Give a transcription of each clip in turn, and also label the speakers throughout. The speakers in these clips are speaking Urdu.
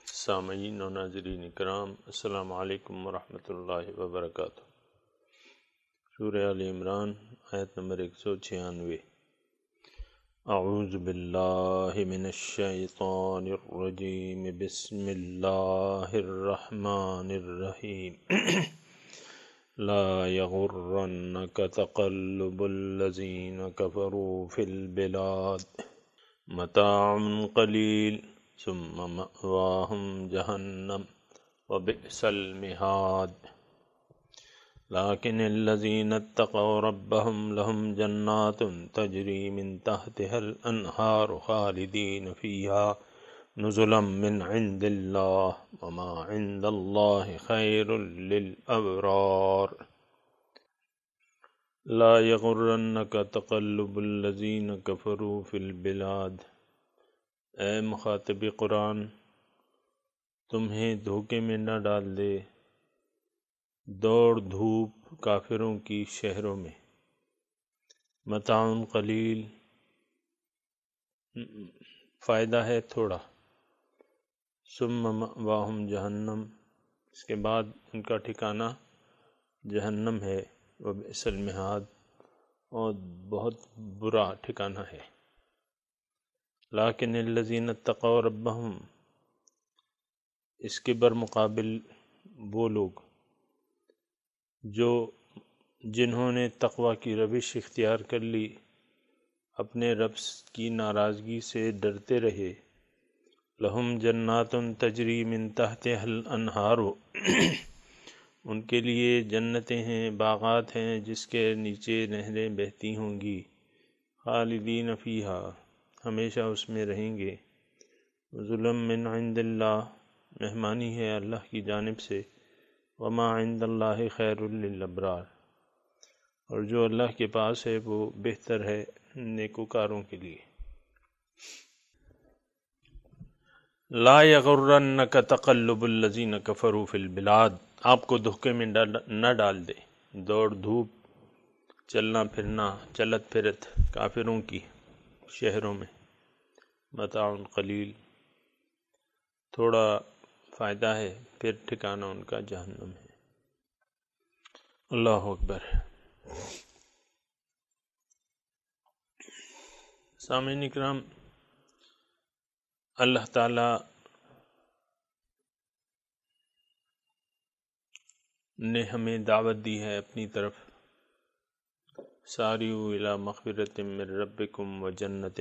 Speaker 1: سامعین و ناظرین کرام، السلام علیکم ورحمۃ اللہ وبرکاتہ۔ سورہ آل عمران آیت نمبر 196۔ اعوذ باللہ من الشیطان الرجیم، بسم اللہ الرحمن الرحیم۔ لا یغرنک تقلب الذین کفروا فی البلاد، متاع قلیل ثم مأواہم جہنم وبئس المہاد۔ لیکن الذین اتقوا ربہم لہم جنات تجری من تحتها الانہار خالدین فیہا نزلا من عند اللہ وما عند اللہ خیر للابرار۔ لا یغرنک تقلب الذین کفروا فی البلاد، اے مخاطب قرآن تمہیں دھوکے میں نہ ڈال دے دوڑ دھوپ کافروں کی شہروں میں۔ متاع قلیل، فائدہ ہے تھوڑا۔ ثم مأواہم جہنم، اس کے بعد ان کا ٹھکانہ جہنم ہے۔ وبئس المہاد، اور بہت برا ٹھکانہ ہے۔ لیکن الذین اتقوا ربہم، اس کے برمقابل وہ لوگ جنہوں نے تقوی کی روش اختیار کر لی، اپنے رب کی ناراضگی سے ڈرتے رہے۔ لہم جنات تجری من تحتها الانہار، ان کے لیے جنتیں ہیں، باغات ہیں جس کے نیچے نہریں بہتی ہوں گی۔ خالدین فیہا، ہمیشہ اس میں رہیں گے۔ نزلا من عند اللہ، مہمانی ہے اللہ کی جانب سے۔ وما عند اللہ خیر للابرار، اور جو اللہ کے پاس ہے وہ بہتر ہے نیکوکاروں کے لیے۔ لا یغرنک تقلب الذین کفروا فی البلاد، آپ کو دھوکے میں نہ ڈال دے دوڑ دھوپ، چلنا پھرنا، چلت پھرت کافروں کی شہروں میں۔ متاع قلیل، تھوڑا فائدہ ہے، پھر ٹھکانہ ان کا جہنم ہے۔ اللہ اکبر۔ سامعین اکرام، اللہ تعالی نے ہمیں دعوت دی ہے اپنی طرف، ساریعوا الی مغفرۃ من ربکم وجنۃ،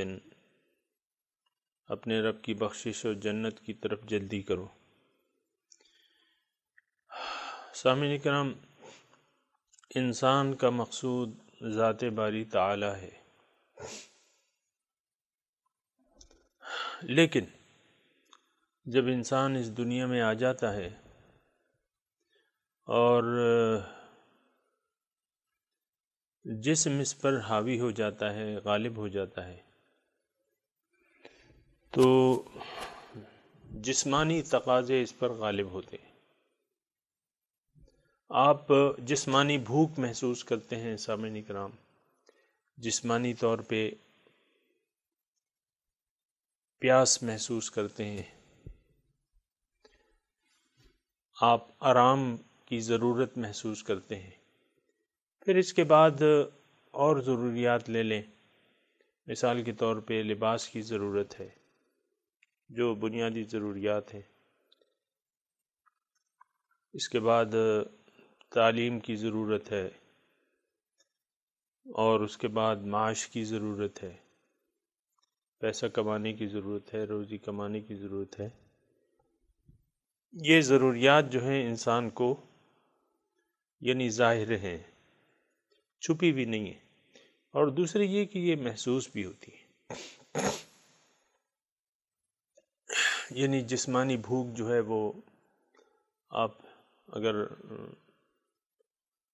Speaker 1: اپنے رب کی بخشش اور جنت کی طرف جلدی کرو۔ سامعین کرام، انسان کا مقصود ذات باری تعالی ہے، لیکن جب انسان اس دنیا میں آ جاتا ہے اور جسم اس پر حاوی ہو جاتا ہے، غالب ہو جاتا ہے، تو جسمانی تقاضے اس پر غالب ہوتے ہیں۔ آپ جسمانی بھوک محسوس کرتے ہیں سامعین کرام، جسمانی طور پہ پیاس محسوس کرتے ہیں، آپ آرام کی ضرورت محسوس کرتے ہیں۔ پھر اس کے بعد اور ضروریات لے لیں، مثال کے طور پہ لباس کی ضرورت ہے، جو بنیادی ضروریات ہیں۔ اس کے بعد تعلیم کی ضرورت ہے، اور اس کے بعد معاش کی ضرورت ہے، پیسہ کمانے کی ضرورت ہے، روزی کمانے کی ضرورت ہے۔ یہ ضروریات جو ہیں انسان کو یعنی ظاہر ہیں، چھپی بھی نہیں ہیں، اور دوسری یہ کہ یہ محسوس بھی ہوتی ہے۔ یعنی جسمانی بھوک جو ہے وہ آپ اگر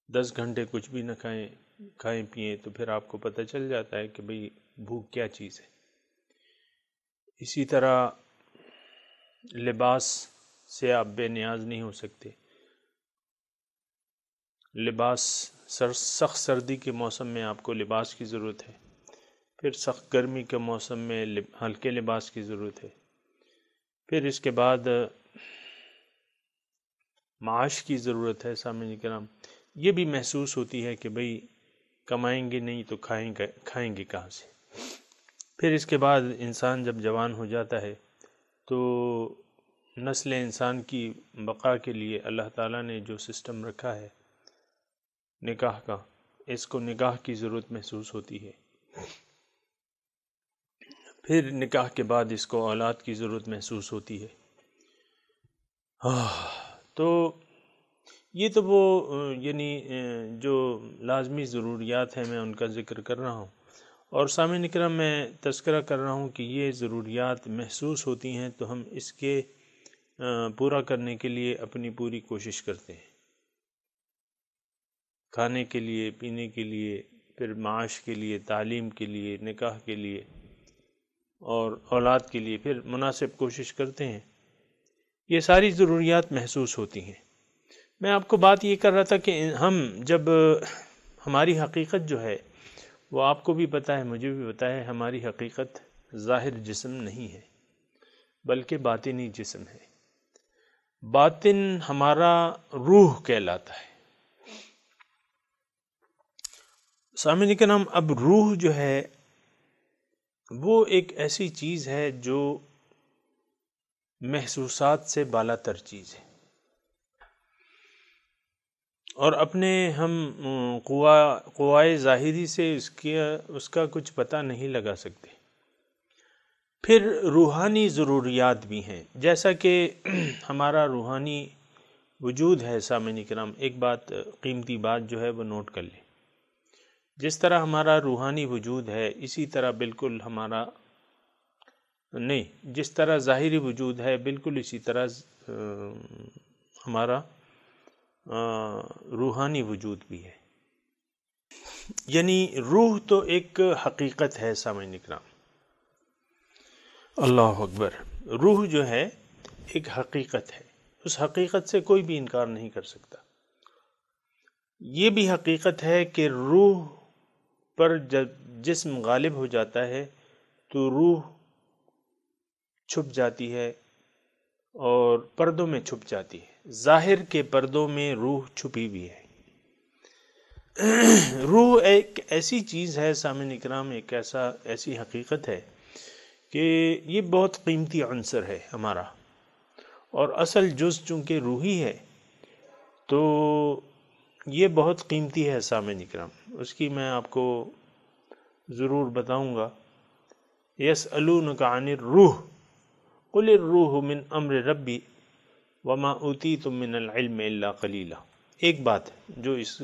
Speaker 1: 10 گھنٹے کچھ بھی نہ کھائیں پئیں تو پھر آپ کو پتہ چل جاتا ہے کہ بھئی بھوک کیا چیز ہے۔ اسی طرح لباس سے آپ بے نیاز نہیں ہو سکتے۔ لباس سخت سردی کے موسم میں آپ کو لباس کی ضرورت ہے، پھر سخت گرمی کے موسم میں ہلکے لباس کی ضرورت ہے، پھر اس کے بعد معاش کی ضرورت ہے سامعین کرام، یہ بھی محسوس ہوتی ہے کہ بھئی کمائیں گے نہیں تو کھائیں گے کہاں سے۔ پھر اس کے بعد انسان جب جوان ہو جاتا ہے تو نسل انسان کی بقا کے لیے اللہ تعالیٰ نے جو سسٹم رکھا ہے نکاح کا، اس کو نکاح کی ضرورت محسوس ہوتی ہے۔ پھر نکاح کے بعد اس کو اولاد کی ضرورت محسوس ہوتی ہے۔ تو یہ تو وہ یعنی جو لازمی ضروریات ہیں میں ان کا ذکر کر رہا ہوں، اور سامعین کرام میں تذکرہ کر رہا ہوں کہ یہ ضروریات محسوس ہوتی ہیں تو ہم اس کے پورا کرنے کے لیے اپنی پوری کوشش کرتے ہیں، کھانے کے لیے، پینے کے لیے، پھر معاش کے لیے، تعلیم کے لیے، نکاح کے لیے اور اولاد کے لیے پھر مناسب کوشش کرتے ہیں۔ یہ ساری ضروریات محسوس ہوتی ہیں۔ میں آپ کو بات یہ کر رہا تھا کہ ہم جب ہماری حقیقت جو ہے وہ آپ کو بھی پتہ ہے، مجھے بھی پتہ ہے، ہماری حقیقت ظاہر جسم نہیں ہے بلکہ باطنی جسم ہے۔ باطن ہمارا روح کہلاتا ہے۔ سامعین کرام، اب روح جو ہے وہ ایک ایسی چیز ہے جو محسوسات سے بالا تر چیز ہے، اور اپنے ہم قوائے ظاہری سے اس کا کچھ پتہ نہیں لگا سکتے۔ پھر روحانی ضروریات بھی ہیں، جیسا کہ ہمارا روحانی وجود ہے سامعین کرام، ایک بات قیمتی بات جو ہے وہ نوٹ کر لیں، جس طرح ہمارا روحانی وجود ہے اسی طرح بالکل ہمارا نہیں، جس طرح ظاہری وجود ہے بالکل اسی طرح ہمارا روحانی وجود بھی ہے۔ یعنی روح تو ایک حقیقت ہے سامعین کرام، اللہ اکبر، روح جو ہے ایک حقیقت ہے، اس حقیقت سے کوئی بھی انکار نہیں کر سکتا۔ یہ بھی حقیقت ہے کہ روح پر جب جسم غالب ہو جاتا ہے تو روح چھپ جاتی ہے اور پردوں میں چھپ جاتی ہے، ظاہر کے پردوں میں روح چھپی بھی ہے۔ روح ایک ایسی چیز ہے سامعین کرام، ایک ایسی حقیقت ہے کہ یہ بہت قیمتی عنصر ہے ہمارا، اور اصل جز چونکہ روحی ہے تو یہ بہت قیمتی ہے سامعین کرام، اس کی میں آپ کو ضرور بتاؤں گا۔ یسألونک عن الروح قل الروح من امر ربی وما اوتیتم من العلم الا قلیلا۔ ایک بات جو اس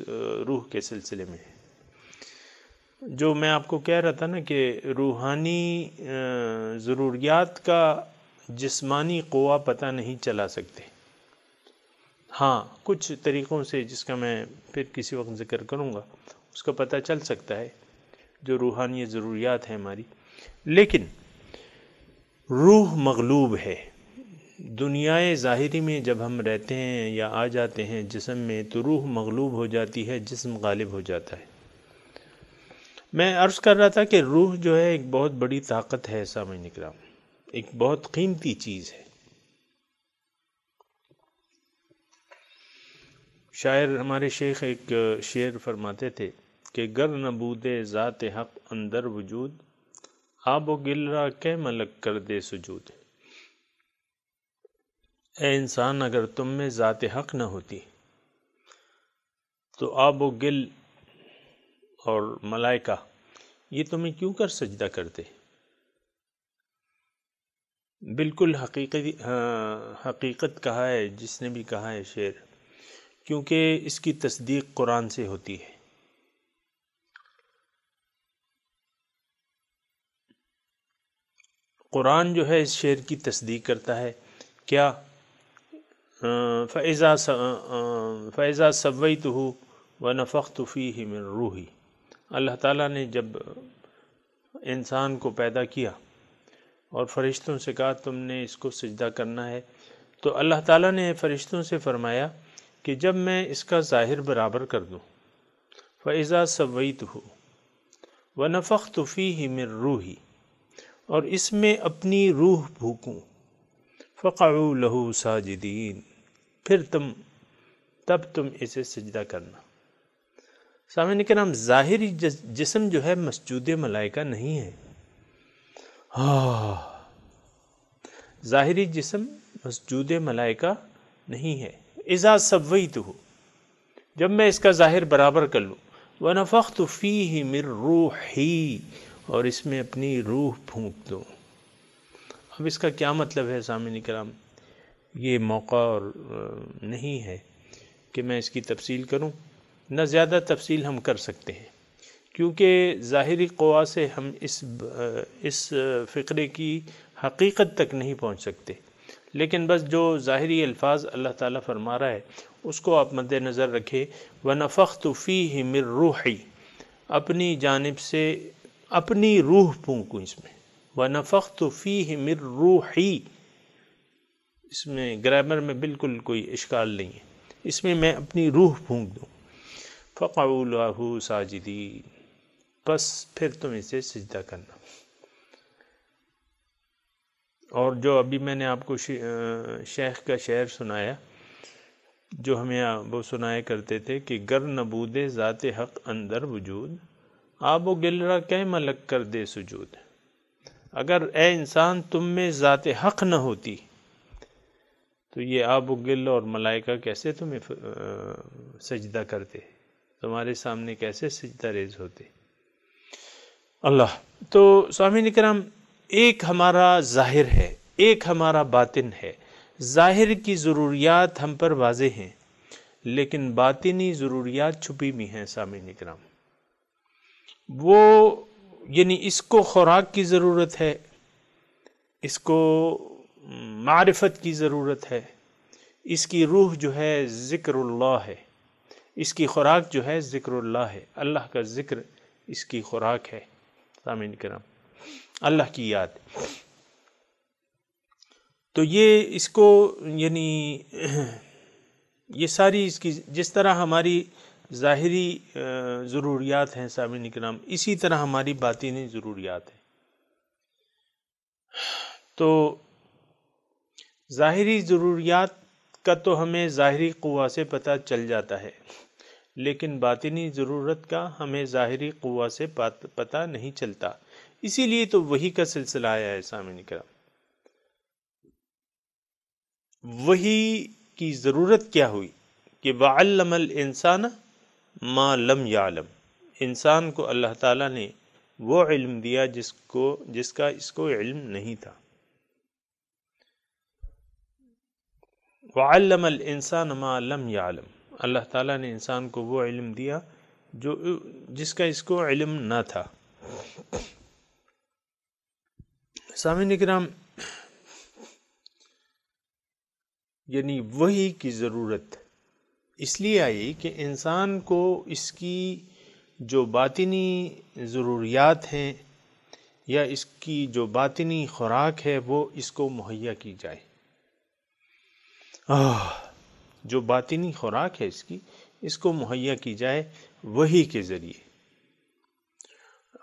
Speaker 1: روح کے سلسلے میں ہے، جو میں آپ کو کہہ رہا تھا نا کہ روحانی ضروریات کا جسمانی قوہ پتہ نہیں چلا سکتے، ہاں کچھ طریقوں سے جس کا میں پھر کسی وقت ذکر کروں گا اس کا پتہ چل سکتا ہے، جو روحانی ضروریات ہیں ہماری، لیکن روح مغلوب ہے۔ دنیائے ظاہری میں جب ہم رہتے ہیں یا آ جاتے ہیں جسم میں تو روح مغلوب ہو جاتی ہے، جسم غالب ہو جاتا ہے۔ میں عرض کر رہا تھا کہ روح جو ہے ایک بہت بڑی طاقت ہے سامعین کرام، ایک بہت قیمتی چیز ہے۔ شاعر ہمارے شیخ ایک شعر فرماتے تھے کہ گر نبود ذات حق اندر وجود، آب و گل را کہ ملک کر دے سجود۔ اے انسان، اگر تم میں ذات حق نہ ہوتی تو آب و گل اور ملائکہ یہ تمہیں کیوں کر سجدہ کرتے؟ بالکل حقیقت کہا ہے جس نے بھی کہا ہے شعر، کیونکہ اس کی تصدیق قرآن سے ہوتی ہے۔ قرآن جو ہے اس شعر کی تصدیق کرتا ہے، کیا فَإِذَا سَوَّيْتُهُ وَنَفَخْتُ فِيهِ مِن رُوحِي۔ اللہ تعالیٰ نے جب انسان کو پیدا کیا اور فرشتوں سے کہا تم نے اس کو سجدہ کرنا ہے، تو اللہ تعالیٰ نے فرشتوں سے فرمایا کہ جب میں اس کا ظاہر برابر کر دوں، فَإِذَا سَوَّيْتُهُ وَنَفَخْتُ فِيهِ مِن رُوحِي، اور اس میں اپنی روح پھونکوں، فَقَعُوا لَهُ سَاجِدِينَ، پھر تم تب تم اسے سجدہ کرنا۔ سامعین کرام، ظاہری جسم جو ہے مسجود ملائکہ نہیں ہے۔ ظاہری جسم مسجود ملائکہ نہیں ہے۔ اذا سویتہ، جب میں اس کا ظاہر برابر کر لوں، وَنَفَخْتُ فِيهِ مِن رُوحِي، اور اس میں اپنی روح پھونک دوں۔ اب اس کا کیا مطلب ہے سامعین کرام؟ یہ موقع اور نہیں ہے کہ میں اس کی تفصیل کروں، نہ زیادہ تفصیل ہم کر سکتے ہیں، کیونکہ ظاہری قوا سے ہم اس فقرے کی حقیقت تک نہیں پہنچ سکتے، لیکن بس جو ظاہری الفاظ اللہ تعالیٰ فرما رہا ہے اس کو آپ مد نظر رکھے۔ وَنَفَخْتُ فِيهِ مِن رُوحِي، اپنی جانب سے اپنی روح پھونکوں اس میں۔ وَنَفَخْتُ فِيهِ مِن رُوحِي، اس میں گرامر میں بالکل کوئی اشکال نہیں ہے، اس میں میں اپنی روح پھونک دوں۔ فَقَعُوا لَهُ سَاجِدِينَ، بس پھر تم اسے سجدہ کرنا۔ اور جو ابھی میں نے آپ کو شیخ کا شعر سنایا، جو ہمیں وہ سنایا کرتے تھے کہ گر نبود ذات حق اندر وجود، آب و گل را کہ ملک کر دے سجود۔ اگر اے انسان تم میں ذات حق نہ ہوتی تو یہ آب و گل اور ملائکہ کیسے تمہیں سجدہ کرتے، تمہارے سامنے کیسے سجدہ ریز ہوتے۔ اللہ تو سامعین کرام، ایک ہمارا ظاہر ہے، ایک ہمارا باطن ہے۔ ظاہر کی ضروریات ہم پر واضح ہیں، لیکن باطنی ضروریات چھپی بھی ہیں سامعین کرام۔ وہ یعنی اس کو خوراک کی ضرورت ہے، اس کو معرفت کی ضرورت ہے، اس کی روح جو ہے ذکر اللہ ہے، اس کی خوراک جو ہے ذکر اللہ ہے، اللہ کا ذکر اس کی خوراک ہے سامعین کرام، اللہ کی یاد۔ تو یہ اس کو یعنی یہ ساری اس کی جس طرح ہماری ظاہری ضروریات ہیں سامعین کرام، اسی طرح ہماری باطنی ضروریات ہیں۔ تو ظاہری ضروریات کا تو ہمیں ظاہری قوہ سے پتہ چل جاتا ہے، لیکن باطنی ضرورت کا ہمیں ظاہری قوہ سے پتہ نہیں چلتا۔ اسی لیے تو وحی کا سلسلہ آیا ہے سامعین کرام۔ وحی کی ضرورت کیا ہوئی کہ وَعَلَّمَ الْإِنسَانَ مَا لَمْ يَعْلَمْ، انسان کو اللہ تعالیٰ نے وہ علم دیا جس کا اس کو علم نہیں تھا۔ وَعَلَّمَ الْإِنسَانَ مَا لَمْ يَعْلَمْ، اللہ تعالیٰ نے انسان کو وہ علم دیا جس کا اس کو علم نہ تھا۔ سامعین کرام، یعنی وحی کی ضرورت اس لیے آئی کہ انسان کو اس کی جو باطنی ضروریات ہیں یا اس کی جو باطنی خوراک ہے وہ اس کو مہیا کی جائے۔ جو باطنی خوراک ہے اس کو مہیا کی جائے وحی کے ذریعے،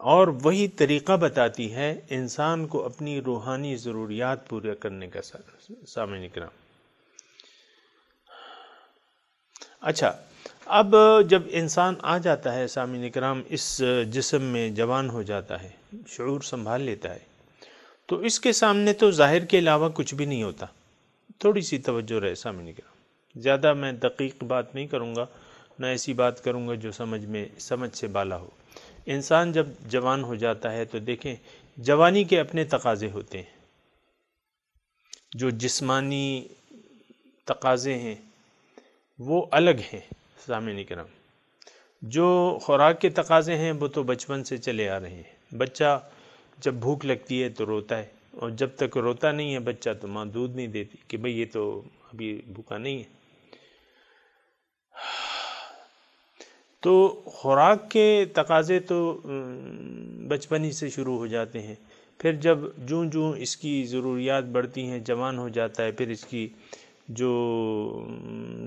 Speaker 1: اور وہی طریقہ بتاتی ہے انسان کو اپنی روحانی ضروریات پورے کرنے کا۔ سامعین کرام، اچھا، اب جب انسان آ جاتا ہے سامعین کرام اس جسم میں، جوان ہو جاتا ہے، شعور سنبھال لیتا ہے، تو اس کے سامنے تو ظاہر کے علاوہ کچھ بھی نہیں ہوتا۔ تھوڑی سی توجہ رہے سامعین کرام، زیادہ میں دقیق بات نہیں کروں گا، نہ ایسی بات کروں گا جو سمجھ سے بالا ہو۔ انسان جب جوان ہو جاتا ہے تو دیکھیں جوانی کے اپنے تقاضے ہوتے ہیں، جو جسمانی تقاضے ہیں وہ الگ ہیں سامعین کرام۔ جو خوراک کے تقاضے ہیں وہ تو بچپن سے چلے آ رہے ہیں۔ بچہ جب بھوک لگتی ہے تو روتا ہے، اور جب تک روتا نہیں ہے بچہ تو ماں دودھ نہیں دیتی کہ بھئی یہ تو ابھی بھوکا نہیں ہے۔ تو خوراک کے تقاضے تو بچپن ہی سے شروع ہو جاتے ہیں، پھر جب جوں اس کی ضروریات بڑھتی ہیں، جوان ہو جاتا ہے، پھر اس کی جو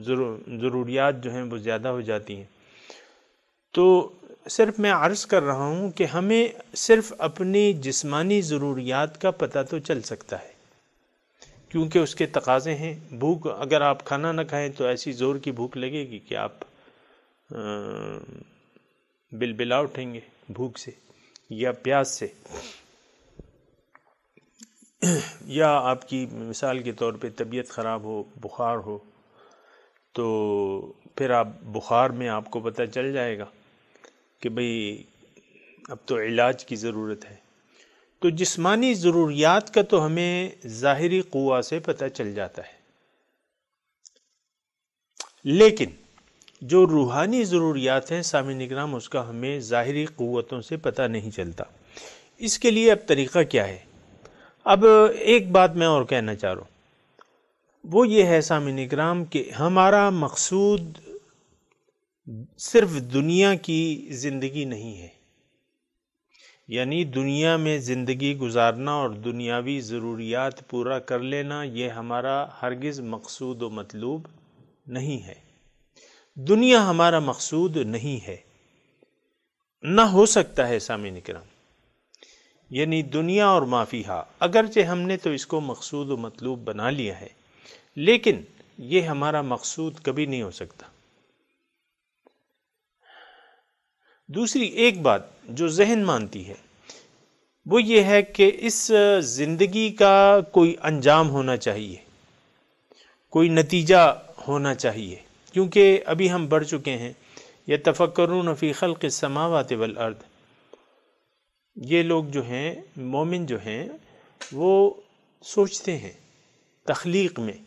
Speaker 1: ضروریات جو ہیں وہ زیادہ ہو جاتی ہیں۔ تو صرف میں عرض کر رہا ہوں کہ ہمیں صرف اپنی جسمانی ضروریات کا پتہ تو چل سکتا ہے، کیونکہ اس کے تقاضے ہیں. بھوک، اگر آپ کھانا نہ کھائیں تو ایسی زور کی بھوک لگے گی کہ آپ بلبلا اٹھیں گے بھوک سے یا پیاس سے. یا آپ کی مثال کے طور پہ طبیعت خراب ہو، بخار ہو، تو پھر آپ بخار میں آپ کو پتہ چل جائے گا کہ بھئی اب تو علاج کی ضرورت ہے. تو جسمانی ضروریات کا تو ہمیں ظاہری قوہ سے پتہ چل جاتا ہے، لیکن جو روحانی ضروریات ہیں سامعین اکرام، اس کا ہمیں ظاہری قوتوں سے پتہ نہیں چلتا. اس کے لیے اب طریقہ کیا ہے؟ اب ایک بات میں اور کہنا چاہ رہا ہوں، وہ یہ ہے سامعین اکرام کہ ہمارا مقصود صرف دنیا کی زندگی نہیں ہے، یعنی دنیا میں زندگی گزارنا اور دنیاوی ضروریات پورا کر لینا یہ ہمارا ہرگز مقصود و مطلوب نہیں ہے. دنیا ہمارا مقصود نہیں ہے، نہ ہو سکتا ہے سامعین اکرام. یعنی دنیا اور ما فیہا، اگرچہ ہم نے تو اس کو مقصود و مطلوب بنا لیا ہے، لیکن یہ ہمارا مقصود کبھی نہیں ہو سکتا. دوسری ایک بات جو ذہن مانتی ہے وہ یہ ہے کہ اس زندگی کا کوئی انجام ہونا چاہیے، کوئی نتیجہ ہونا چاہیے، کیونکہ ابھی ہم بڑھ چکے ہیں. یتفکرون فی خلق السماوات والارض، یہ لوگ جو ہیں، مومن جو ہیں، وہ سوچتے ہیں تخلیق میں،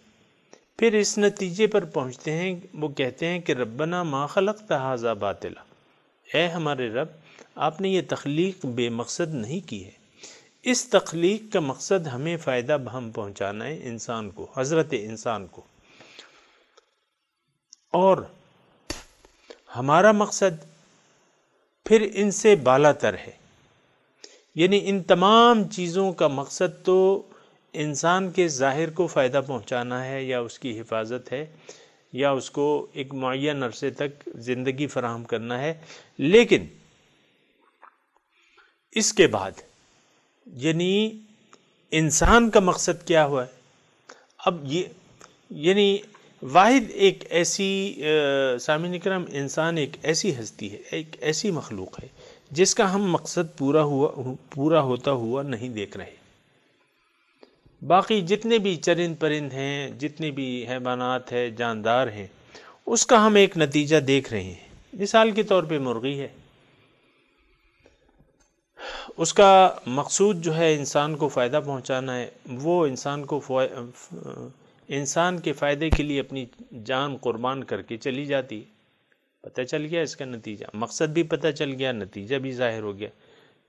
Speaker 1: پھر اس نتیجے پر پہنچتے ہیں، وہ کہتے ہیں کہ ربنا ما خلقت ھذا باطلا، اے ہمارے رب آپ نے یہ تخلیق بے مقصد نہیں کی ہے. اس تخلیق کا مقصد ہمیں فائدہ ہم پہنچانا ہے انسان کو، حضرت انسان کو، اور ہمارا مقصد پھر ان سے بالا تر ہے. یعنی ان تمام چیزوں کا مقصد تو انسان کے ظاہر کو فائدہ پہنچانا ہے، یا اس کی حفاظت ہے، یا اس کو ایک معین عرصے تک زندگی فراہم کرنا ہے. لیکن اس کے بعد یعنی انسان کا مقصد کیا ہوا ہے؟ اب یہ یعنی واحد ایک ایسی سامعین اکرام، انسان ایک ایسی ہستی ہے، ایک ایسی مخلوق ہے جس کا ہم مقصد پورا ہوتا ہوا نہیں دیکھ رہے. باقی جتنے بھی چرند پرند ہیں، جتنے بھی حیوانات ہیں، جاندار ہیں، اس کا ہم ایک نتیجہ دیکھ رہے ہیں. مثال کے طور پہ مرغی ہے، اس کا مقصود جو ہے انسان کو فائدہ پہنچانا ہے. وہ انسان کے فائدے کے لیے اپنی جان قربان کر کے چلی جاتی ہے. پتہ چل گیا اس کا نتیجہ، مقصد بھی پتہ چل گیا، نتیجہ بھی ظاہر ہو گیا.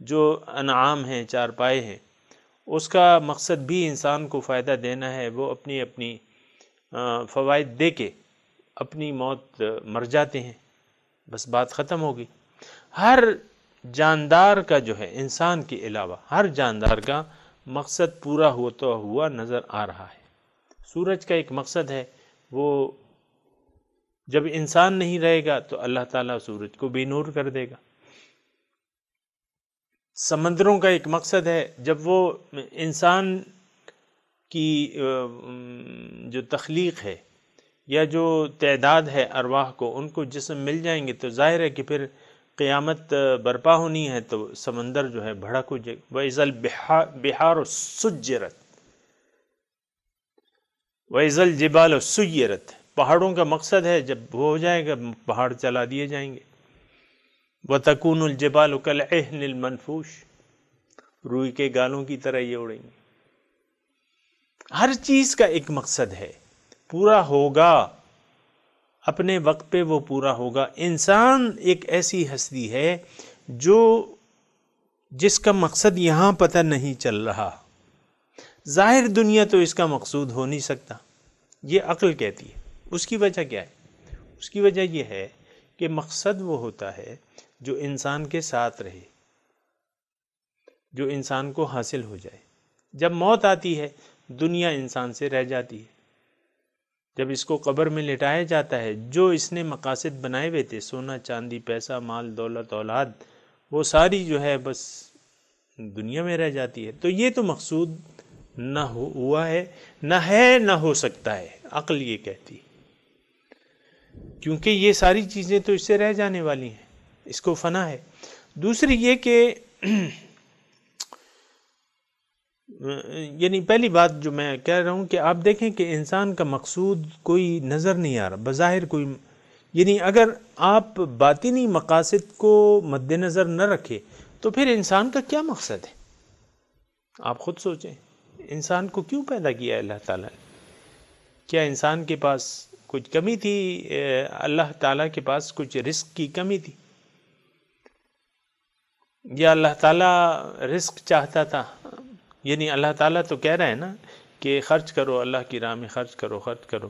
Speaker 1: جو انعام ہیں، چارپائے ہیں، اس کا مقصد بھی انسان کو فائدہ دینا ہے. وہ اپنی فوائد دے کے اپنی موت مر جاتے ہیں، بس بات ختم ہو گئی. ہر جاندار کا جو ہے، انسان کے علاوہ ہر جاندار کا مقصد پورا ہوتا ہوا نظر آ رہا ہے. سورج کا ایک مقصد ہے، وہ جب انسان نہیں رہے گا تو اللہ تعالیٰ سورج کو بے نور کر دے گا. سمندروں کا ایک مقصد ہے، جب وہ انسان کی جو تخلیق ہے یا جو تعداد ہے ارواح کو، ان کو جسم مل جائیں گے تو ظاہر ہے کہ پھر قیامت برپا ہونی ہے، تو سمندر جو ہے بھڑک ہو جائے. وَإِذَا الْبِحَارُ سُجِّرَتْ وَإِذَا الْجِبَالُ سُيِّرَتْ، پہاڑوں کا مقصد ہے جب وہ ہو جائے گا پہاڑ چلا دیے جائیں گے. وَتَكُونُ الْجِبَالُ كَالْعِهْنِ الْمَنْفُوشِ، روئی کے گالوں کی طرح یہ اڑیں گے. ہر چیز کا ایک مقصد ہے، پورا ہوگا اپنے وقت پہ، وہ پورا ہوگا. انسان ایک ایسی ہستی ہے جس کا مقصد یہاں پتہ نہیں چل رہا. ظاہر دنیا تو اس کا مقصود ہو نہیں سکتا، یہ عقل کہتی ہے. اس کی وجہ کیا ہے؟ اس کی وجہ یہ ہے کہ مقصد وہ ہوتا ہے جو انسان کے ساتھ رہے، جو انسان کو حاصل ہو جائے. جب موت آتی ہے دنیا انسان سے رہ جاتی ہے. جب اس کو قبر میں لٹایا جاتا ہے، جو اس نے مقاصد بنائے ہوئے تھے، سونا چاندی پیسہ مال دولت اولاد، وہ ساری جو ہے بس دنیا میں رہ جاتی ہے. تو یہ تو مقصود نہ ہوا ہے، نہ ہے، نہ ہو سکتا ہے، عقل یہ کہتی، کیونکہ یہ ساری چیزیں تو اس سے رہ جانے والی ہیں، اس کو فنا ہے۔ دوسری یہ کہ یعنی پہلی بات جو میں کہہ رہا ہوں کہ آپ دیکھیں کہ انسان کا مقصود کوئی نظر نہیں آ رہا بظاہر کوئی، یعنی اگر آپ باطنی مقاصد کو مد نظر نہ رکھے تو پھر انسان کا کیا مقصد ہے؟ آپ خود سوچیں، انسان کو کیوں پیدا کیا ہے اللہ تعالیٰ نے؟ کیا انسان کے پاس کچھ کمی تھی؟ اللہ تعالیٰ کے پاس کچھ رزق کی کمی تھی؟ یا اللہ تعالیٰ رزق چاہتا تھا؟ یعنی اللہ تعالیٰ تو کہہ رہا ہے نا کہ خرچ کرو، اللہ کی راہ میں خرچ کرو، خرچ کرو۔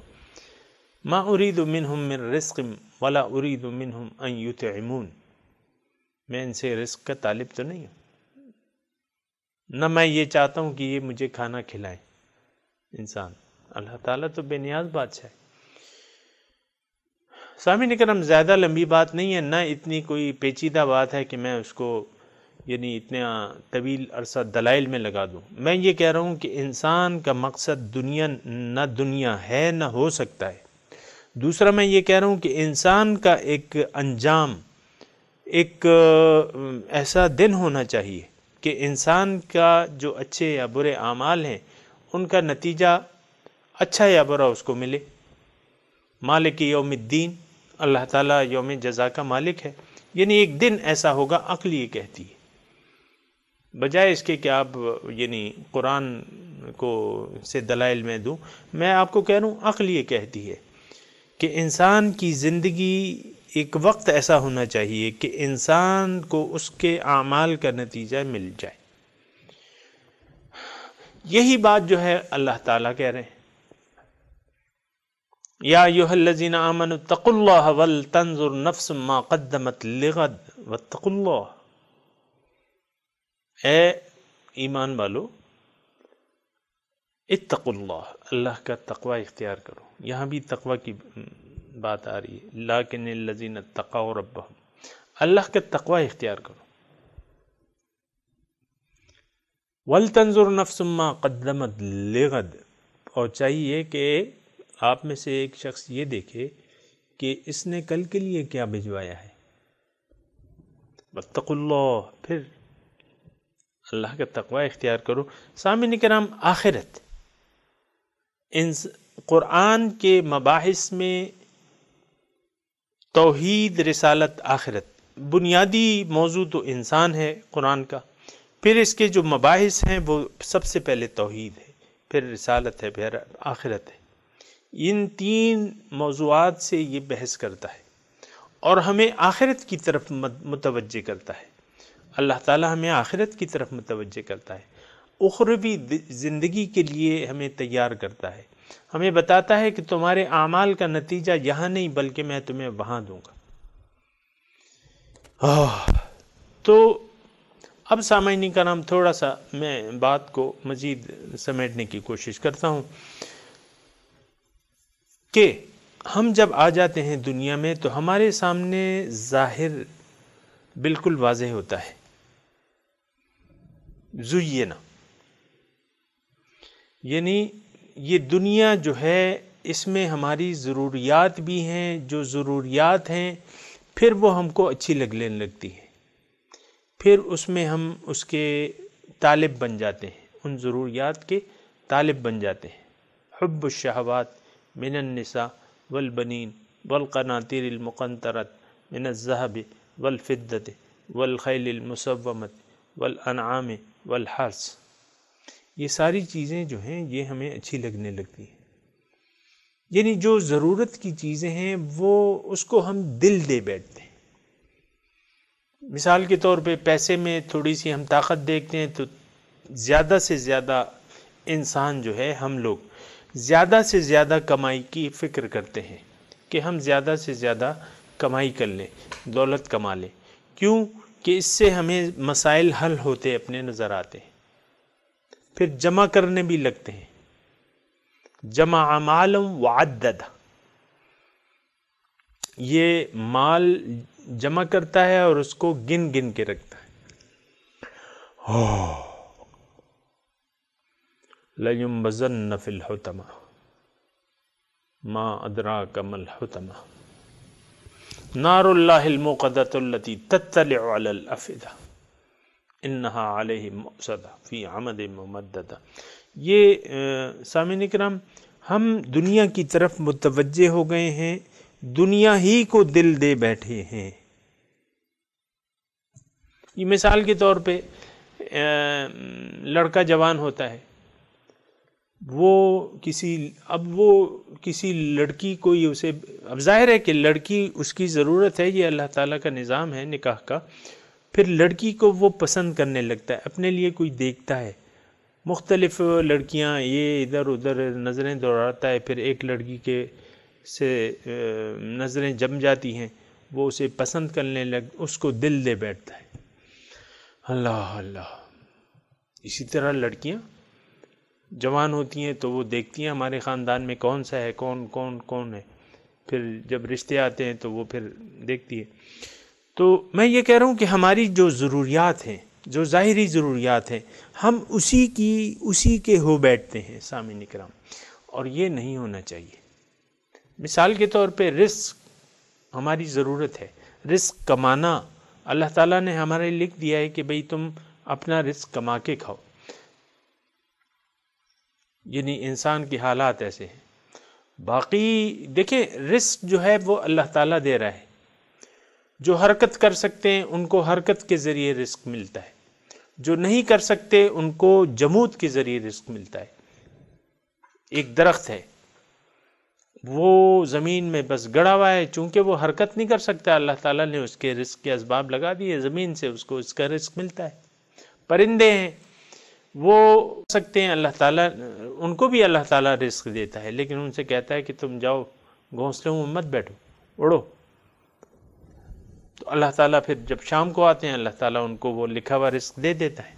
Speaker 1: ما اريد منهم من رزق ولا اريد منهم ان يطعمون، میں ان سے رزق کا طالب تو نہیں ہوں، نہ میں یہ چاہتا ہوں کہ یہ مجھے کھانا کھلائیں انسان۔ اللہ تعالیٰ تو بے نیاز بادشاہ ہے۔ سامعین کرام، زیادہ لمبی بات نہیں ہے، نہ اتنی کوئی پیچیدہ بات ہے کہ میں اس کو یعنی اتنا طویل عرصہ دلائل میں لگا دوں۔ میں یہ کہہ رہا ہوں کہ انسان کا مقصد نہ دنیا ہے، نہ ہو سکتا ہے۔ دوسرا میں یہ کہہ رہا ہوں کہ انسان کا ایک انجام، ایک ایسا دن ہونا چاہیے کہ انسان کا جو اچھے یا برے اعمال ہیں ان کا نتیجہ اچھا یا برا اس کو ملے۔ مالک یوم الدین، اللہ تعالیٰ یوم جزا کا مالک ہے، یعنی ایک دن ایسا ہوگا، عقل یہ کہتی ہے، بجائے اس کے کہ آپ یعنی قرآن کو سے دلائل میں دوں، میں آپ کو کہہ رہا ہوں عقل یہ کہتی ہے کہ انسان کی زندگی ایک وقت ایسا ہونا چاہیے کہ انسان کو اس کے اعمال کا نتیجہ مل جائے۔ یہی بات جو ہے اللہ تعالیٰ کہہ رہے ہیں، یا ایھا الذین آمنوا اتقوا اللہ ولتنظر نفس ما قدمت لغد واتقوا اللہ، اے ایمان والو اتقوا اللہ، اللہ کا تقوی اختیار کرو۔ یہاں بھی تقوی کی بات آ رہی ہے، لیکن الذین اتقوا ربہم، اللہ کا تقوی اختیار کرو۔ ولتنظر نفس ما قدمت لغد، اور چاہیے کہ آپ میں سے ایک شخص یہ دیکھے کہ اس نے کل کے لیے کیا بھجوایا ہے۔ واتقوا اللہ، پھر اللہ کا تقوی اختیار کرو۔ سامعین کرام، آخرت، قرآن کے مباحث میں توحید، رسالت، آخرت، بنیادی موضوع تو انسان ہے قرآن کا، پھر اس کے جو مباحث ہیں وہ سب سے پہلے توحید ہے، پھر رسالت ہے، پھر آخرت ہے۔ ان تین موضوعات سے یہ بحث کرتا ہے اور ہمیں آخرت کی طرف متوجہ کرتا ہے۔ اللہ تعالی ہمیں آخرت کی طرف متوجہ کرتا ہے، اخروی زندگی کے لیے ہمیں تیار کرتا ہے، ہمیں بتاتا ہے کہ تمہارے اعمال کا نتیجہ یہاں نہیں بلکہ میں تمہیں وہاں دوں گا۔ تو اب سامعین کرام، تھوڑا سا میں بات کو مزید سمیٹنے کی کوشش کرتا ہوں کہ ہم جب آ جاتے ہیں دنیا میں تو ہمارے سامنے ظاہر بالکل واضح ہوتا ہے، زینا، یعنی یہ دنیا جو ہے اس میں ہماری ضروریات بھی ہیں، جو ضروریات ہیں پھر وہ ہم کو اچھی لگنے لگتی ہیں، پھر اس میں ہم اس کے طالب بن جاتے ہیں، ان ضروریات کے طالب بن جاتے ہیں۔ حب الشہوات من النساء والبنین والقناطیر المقنطرۃ من الذہب والفضۃ والخیل المسومۃ والانعام والحرث، یہ ساری چیزیں جو ہیں یہ ہمیں اچھی لگنے لگتی ہیں، یعنی جو ضرورت کی چیزیں ہیں وہ اس کو ہم دل دے بیٹھتے ہیں۔ مثال کے طور پہ پیسے میں تھوڑی سی ہم طاقت دیکھتے ہیں تو زیادہ سے زیادہ انسان جو ہے، ہم لوگ زیادہ سے زیادہ کمائی کی فکر کرتے ہیں کہ ہم زیادہ سے زیادہ کمائی کر لیں، دولت کما لیں، کیوں کہ اس سے ہمیں مسائل حل ہوتے اپنے نظر آتے ہیں، پھر جمع کرنے بھی لگتے ہیں۔ جمع مالا وعدد، یہ مال جمع کرتا ہے اور اس کو گن گن کے رکھتا ہے۔ لَيُنبَذَنَّ فِي الْحُطَمَةِ مَا أَدْرَاكَ مَا الْحُطَمَةُ نَارُ اللَّهِ الْمُوقَدَةُ الَّتِي تَطَّلِعُ عَلَى الْأَفْئِدَةِ إِنَّهَا عَلَيْهِمْ مُؤْصَدَةٌ فِي عَمَدٍ مُمَدَّدَةٍ۔ یہ سامعین اکرام، ہم دنیا کی طرف متوجہ ہو گئے ہیں، دنیا ہی کو دل دے بیٹھے ہیں۔ یہ مثال کے طور پہ لڑکا جوان ہوتا ہے، وہ کسی لڑکی کو اسے، اب ظاہر ہے کہ لڑکی اس کی ضرورت ہے، یہ اللہ تعالیٰ کا نظام ہے نکاح کا۔ پھر لڑکی کو وہ پسند کرنے لگتا ہے، اپنے لیے کوئی دیکھتا ہے، مختلف لڑکیاں یہ ادھر ادھر نظریں دوڑاتا ہے، پھر ایک لڑکی سے نظریں جم جاتی ہیں، وہ اسے پسند کرنے اس کو دل دے بیٹھتا ہے۔ اللہ اللہ۔ اسی طرح لڑکیاں جوان ہوتی ہیں تو وہ دیکھتی ہیں ہمارے خاندان میں کون سا ہے، کون ہے، پھر جب رشتے آتے ہیں تو وہ پھر دیکھتی ہے۔ تو میں یہ کہہ رہا ہوں کہ ہماری جو ضروریات ہیں، جو ظاہری ضروریات ہیں، ہم اسی کے ہو بیٹھتے ہیں سامعین اکرام، اور یہ نہیں ہونا چاہیے۔ مثال کے طور پہ رزق ہماری ضرورت ہے، رزق کمانا اللہ تعالیٰ نے ہمارے لکھ دیا ہے کہ بھئی تم اپنا رزق کما کے کھاؤ، یعنی انسان کے حالات ایسے ہیں۔ باقی دیکھیں رزق جو ہے وہ اللہ تعالیٰ دے رہا ہے، جو حرکت کر سکتے ہیں ان کو حرکت کے ذریعے رزق ملتا ہے، جو نہیں کر سکتے ان کو جمود کے ذریعے رزق ملتا ہے۔ ایک درخت ہے، وہ زمین میں بس گڑا ہوا ہے، چونکہ وہ حرکت نہیں کر سکتا، اللہ تعالیٰ نے اس کے رزق کے اسباب لگا دیے، زمین سے اس کو اس کا رزق ملتا ہے۔ پرندے ہیں، وہ سکتے ہیں، اللہ تعالیٰ ان کو بھی اللہ تعالیٰ رزق دیتا ہے، لیکن ان سے کہتا ہے کہ تم جاؤ گھونسلوں میں مت بیٹھو، اڑو۔ تو اللہ تعالیٰ پھر جب شام کو آتے ہیں اللہ تعالیٰ ان کو وہ لکھا ہوا رزق دے دیتا ہے۔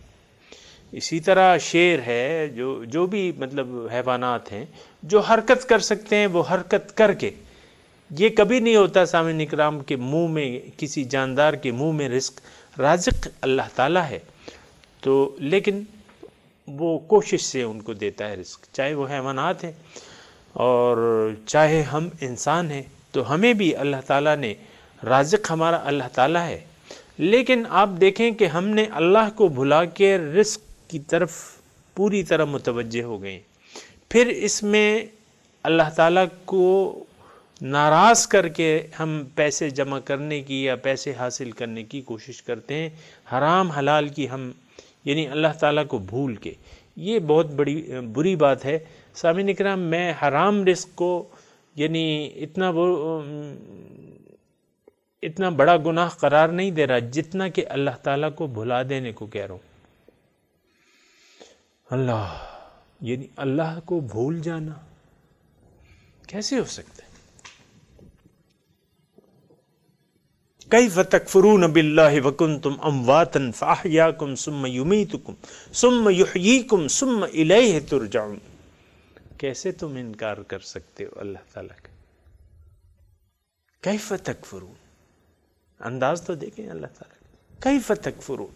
Speaker 1: اسی طرح شیر ہے، جو بھی مطلب حیوانات ہیں جو حرکت کر سکتے ہیں وہ حرکت کر کے، یہ کبھی نہیں ہوتا سامعین اکرام کے منہ میں، کسی جاندار کے منہ میں رازق اللہ تعالیٰ ہے، تو لیکن وہ کوشش سے ان کو دیتا ہے رزق، چاہے وہ حیوانات ہیں اور چاہے ہم انسان ہیں، تو ہمیں بھی اللہ تعالیٰ نے، رازق ہمارا اللہ تعالیٰ ہے، لیکن آپ دیکھیں کہ ہم نے اللہ کو بھلا کے رزق کی طرف پوری طرح متوجہ ہو گئے، پھر اس میں اللہ تعالیٰ کو ناراض کر کے ہم پیسے جمع کرنے کی یا پیسے حاصل کرنے کی کوشش کرتے ہیں، حرام حلال کی ہم، یعنی اللہ تعالیٰ کو بھول کے۔ یہ بہت بری بات ہے سامعین اکرام۔ میں حرام رزق کو یعنی اتنا بڑا گناہ قرار نہیں دے رہا جتنا کہ اللہ تعالیٰ کو بھلا دینے کو کہہ رہا ہوں۔ اللہ، یعنی اللہ کو بھول جانا کیسے ہو سکتا ہے؟ کیف تکفرون باللہ وکنتم امواتا فاحیاکم ثم یمیتکم ثم یحییکم ثم الیہ ترجعون۔ کیسے تم انکار کر سکتے ہو اللہ تعالیٰ کا؟ کیف تکفرون، انداز تو دیکھیں اللہ تعالیٰ کا۔ کیف تکفرون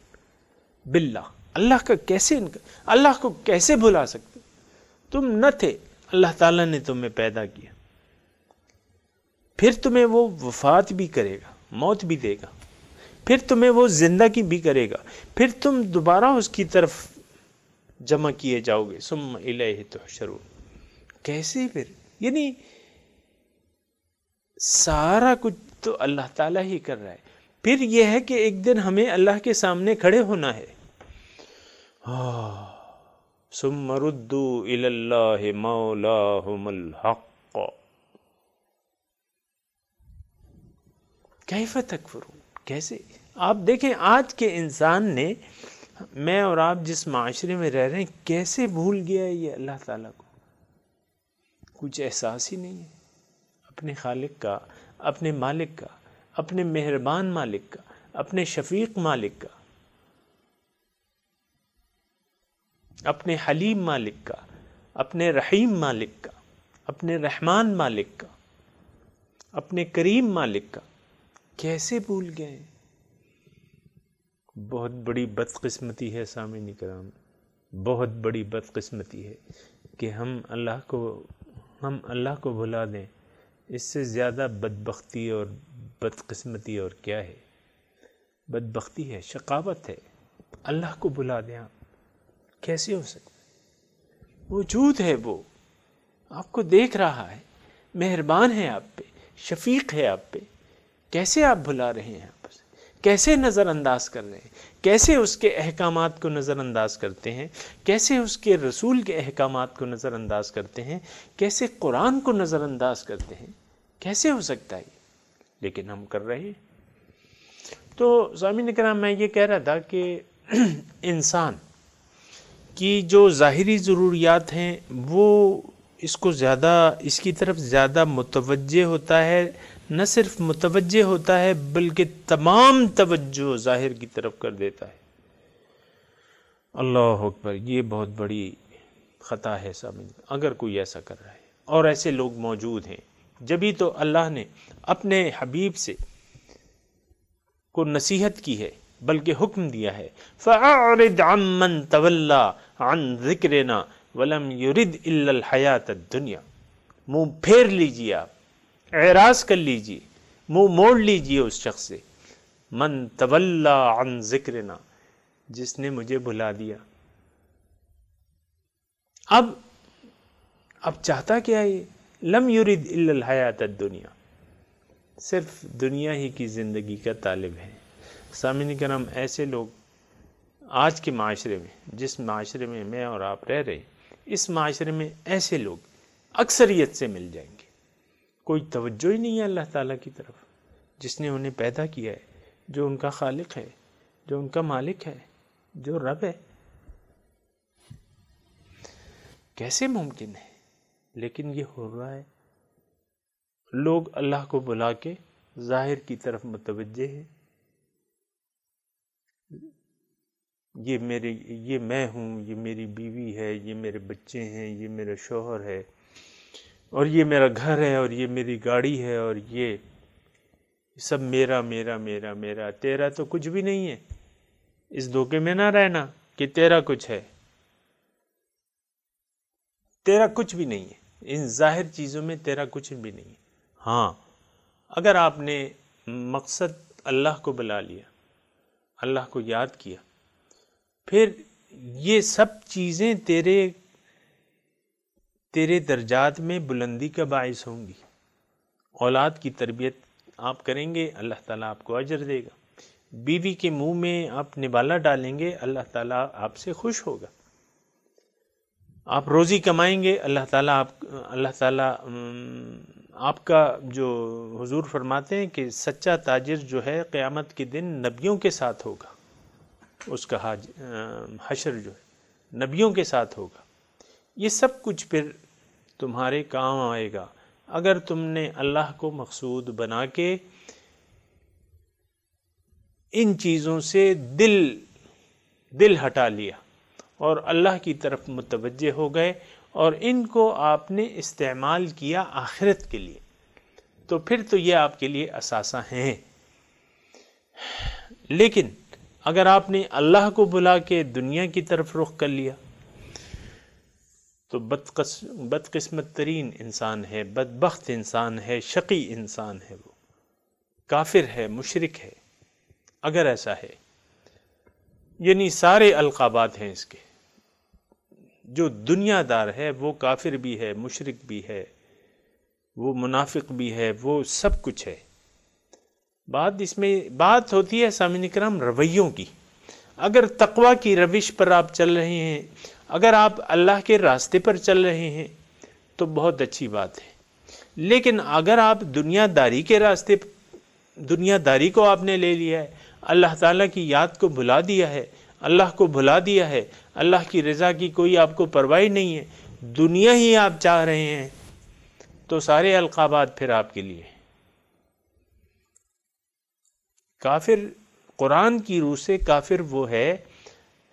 Speaker 1: باللہ، اللہ کا کیسے انکار، اللہ کو کیسے بھلا سکتے؟ تم نہ تھے، اللہ تعالیٰ نے تمہیں پیدا کیا، پھر تمہیں وہ وفات بھی کرے گا، موت بھی دے گا، پھر تمہیں وہ زندگی بھی کرے گا، پھر تم دوبارہ اس کی طرف جمع کیے جاؤ گے، ثم الیہ تحشرون۔ کیسے پھر؟ یعنی سارا کچھ تو اللہ تعالیٰ ہی کر رہا ہے، پھر یہ ہے کہ ایک دن ہمیں اللہ کے سامنے کھڑے ہونا ہے۔ ثم ردوا الی اللہ مولاہم الحق کیف تکفرون۔ کیسے؟ آپ دیکھیں آج کے انسان نے، میں اور آپ جس معاشرے میں رہ رہے ہیں، کیسے بھول گیا ہے یہ اللہ تعالیٰ کو؟ کچھ احساس ہی نہیں ہے اپنے خالق کا، اپنے مالک کا، اپنے مہربان مالک کا، اپنے شفیق مالک کا، اپنے حلیم مالک کا، اپنے رحیم مالک کا، اپنے رحمان مالک کا، اپنے کریم مالک کا کیسے بھول گئے؟ بہت بڑی بدقسمتی ہے سامعین کرام، بہت بڑی بدقسمتی ہے کہ ہم اللہ کو بھلا دیں. اس سے زیادہ بدبختی اور بدقسمتی اور کیا ہے؟ بدبختی ہے، شقاوت ہے. اللہ کو بھلا دیں آپ، کیسے ہو سکتا؟ موجود ہے، وہ آپ کو دیکھ رہا ہے، مہربان ہے آپ پہ، شفیق ہے آپ پہ. کیسے آپ بھلا رہے ہیں؟ آپ کیسے نظر انداز کر رہے ہیں؟ کیسے اس کے احکامات کو نظر انداز کرتے ہیں؟ کیسے اس کے رسول کے احکامات کو نظر انداز کرتے ہیں؟ کیسے قرآن کو نظر انداز کرتے ہیں؟ کیسے ہو سکتا ہے؟ لیکن ہم کر رہے ہیں. تو سامعین کرام، میں یہ کہہ رہا تھا کہ انسان کی جو ظاہری ضروریات ہیں وہ اس کی طرف زیادہ متوجہ ہوتا ہے. نہ صرف متوجہ ہوتا ہے بلکہ تمام توجہ ظاہر کی طرف کر دیتا ہے. اللہ اکبر، یہ بہت بڑی خطا ہے سامعین، اگر کوئی ایسا کر رہا ہے. اور ایسے لوگ موجود ہیں. جبھی تو اللہ نے اپنے حبیب سے کو نصیحت کی ہے، بلکہ حکم دیا ہے فَأَعْرِضْ عَمَّنْ تَوَلَّى عَنْ ذِكْرِنَا وَلَمْ يُرِدْ إِلَّا الْحَيَاةَ الدُّنْيَا. منہ پھیر لیجیے، آپ اعراض کر لیجیے، منہ موڑ لیجیے اس شخص سے. من تولا عن ذکرنا، جس نے مجھے بھلا دیا. اب چاہتا کیا ہے؟ لم یرید الا الحیات الدنیا، صرف دنیا ہی کی زندگی کا طالب ہے. سامعین کرام، ایسے لوگ آج کے معاشرے میں، جس معاشرے میں میں اور آپ رہ رہے ہیں، اس معاشرے میں ایسے لوگ اکثریت سے مل جائیں گے. کوئی توجہ ہی نہیں ہے اللہ تعالیٰ کی طرف، جس نے انہیں پیدا کیا ہے، جو ان کا خالق ہے، جو ان کا مالک ہے، جو رب ہے. کیسے ممکن ہے؟ لیکن یہ ہو رہا ہے. لوگ اللہ کو بلا کے ظاہر کی طرف متوجہ ہیں. یہ میں ہوں، یہ میری بیوی ہے، یہ میرے بچے ہیں، یہ میرا شوہر ہے، اور یہ میرا گھر ہے، اور یہ میری گاڑی ہے، اور یہ سب میرا میرا میرا میرا. تیرا تو کچھ بھی نہیں ہے. اس دھوکے میں نہ رہنا کہ تیرا کچھ ہے. تیرا کچھ بھی نہیں ہے. ان ظاہر چیزوں میں تیرا کچھ بھی نہیں ہے. ہاں، اگر آپ نے مقصد اللہ کو بلا لیا، اللہ کو یاد کیا، پھر یہ سب چیزیں تیرے درجات میں بلندی کا باعث ہوں گی. اولاد کی تربیت آپ کریں گے، اللہ تعالیٰ آپ کو اجر دے گا. بیوی کے منہ میں آپ نوالا ڈالیں گے، اللہ تعالیٰ آپ سے خوش ہوگا. آپ روزی کمائیں گے، اللہ تعالیٰ آپ کا، جو حضور فرماتے ہیں کہ سچا تاجر جو ہے قیامت کے دن نبیوں کے ساتھ ہوگا. اس کا حشر جو ہے نبیوں کے ساتھ ہوگا. یہ سب کچھ پھر تمہارے کام آئے گا اگر تم نے اللہ کو مقصود بنا کے ان چیزوں سے دل ہٹا لیا اور اللہ کی طرف متوجہ ہو گئے اور ان کو آپ نے استعمال کیا آخرت کے لیے. تو پھر تو یہ آپ کے لیے اثاثہ ہیں. لیکن اگر آپ نے اللہ کو بلا کے دنیا کی طرف رخ کر لیا تو بدقسمت ترین انسان ہے، بدبخت انسان ہے، شقی انسان ہے، وہ کافر ہے، مشرک ہے. اگر ایسا ہے، یعنی سارے القابات ہیں اس کے. جو دنیا دار ہے وہ کافر بھی ہے، مشرک بھی ہے، وہ منافق بھی ہے، وہ سب کچھ ہے. اس میں بات ہوتی ہے سامعین کرام رویوں کی. اگر تقوی کی روش پر آپ چل رہے ہیں، اگر آپ اللہ کے راستے پر چل رہے ہیں تو بہت اچھی بات ہے. لیکن اگر آپ دنیا داری کو آپ نے لے لیا ہے، اللہ تعالیٰ کی یاد کو بھلا دیا ہے، اللہ کو بھلا دیا ہے، اللہ کی رضا کی کوئی آپ کو پرواہ نہیں ہے، دنیا ہی آپ چاہ رہے ہیں، تو سارے القابات پھر آپ کے لیے. کافر قرآن کی روح سے کافر وہ ہے.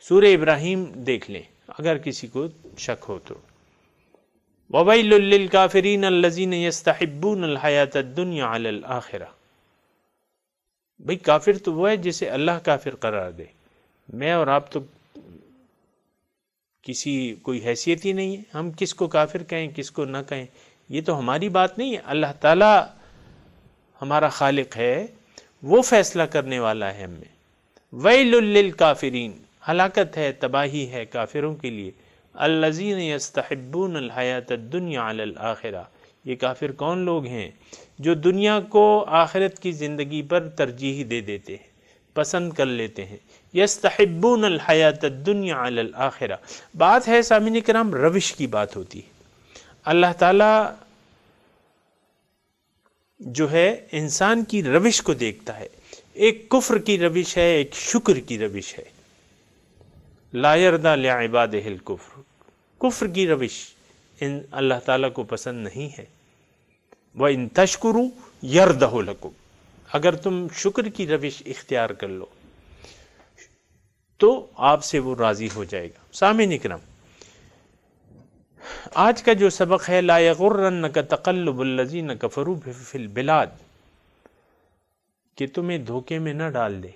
Speaker 1: سورہ ابراہیم دیکھ لیں اگر کسی کو شک ہو تو. وَوَيْلٌ لِّلْكَافِرِينَ الَّذِينَ يَسْتَحِبُّونَ الْحَيَاةَ الدُّنْيَا عَلَى الْآخِرَةِ. بھئی کافر تو وہ ہے جسے اللہ کافر قرار دے. میں اور آپ تو کسی کوئی حیثیت ہی نہیں ہے، ہم کس کو کافر کہیں کس کو نہ کہیں، یہ تو ہماری بات نہیں ہے، اللہ تعالیٰ ہمارا خالق ہے، وہ فیصلہ کرنے والا ہے ہم میں۔ ویل للکافرین، ہلاکت ہے، تباہی ہے کافروں کے لیے، الذین یستحبون الحیات الدنیا علی الآخرہ، یہ کافر کون لوگ ہیں جو دنیا کو آخرت کی زندگی پر ترجیح دے دیتے ہیں، پسند کر لیتے ہیں۔ یستحبون الحیات الدنیا علی الآخرہ، بات ہے سامعین کرام روش کی بات ہوتی ہے۔ اللہ تعالیٰ جو ہے انسان کی روش کو دیکھتا ہے، ایک کفر کی روش ہے، ایک شکر کی روش ہے۔ لا یرضی لعبادہ الکفر، کفر کی روش اللہ تعالیٰ کو پسند نہیں ہے۔ وَإِن تَشْكُرُوا يَرْضَهُ لَكُمْ، اگر تم شکر کی روش اختیار کر لو تو آپ سے وہ راضی ہو جائے گا۔ سامعین اکرام، آج کا جو سبق ہے لا یغرنک تقلب الذین کفروا فی البلاد، کہ تمہیں دھوکے میں نہ ڈال دے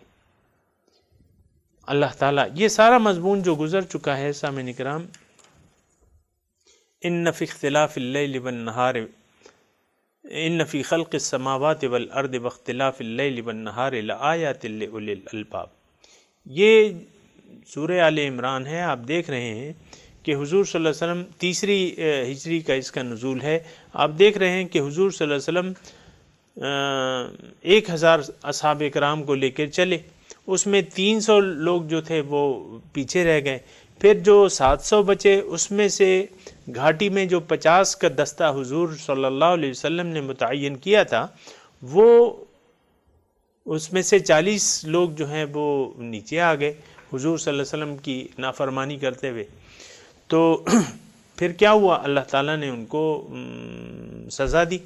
Speaker 1: اللہ تعالیٰ۔ یہ سارا مضمون جو گزر چکا ہے سامعین اکرام، ان فی اختلاف اللیل والنہار، ان فی خلق السماوات والارض واختلاف اللیل والنہار لآیات لأولی الالباب، یہ سورہ آل عمران ہے۔ آپ دیکھ رہے ہیں کہ حضور صلی اللہ علیہ وسلم تیسری ہجری کا اس کا نزول ہے۔ آپ دیکھ رہے ہیں کہ حضور صلی اللہ علیہ وسلم 1000 اصحاب کرام کو لے کر چلے، اس میں 300 لوگ جو تھے وہ پیچھے رہ گئے، پھر جو 700 بچے اس میں سے گھاٹی میں جو 50 کا دستہ حضور صلی اللہ علیہ وسلم نے متعین کیا تھا، وہ اس میں سے 40 لوگ جو ہیں وہ نیچے آ گئے حضور صلی اللہ علیہ وسلم کی نافرمانی کرتے ہوئے۔ تو پھر کیا ہوا، اللہ تعالیٰ نے ان کو سزا دی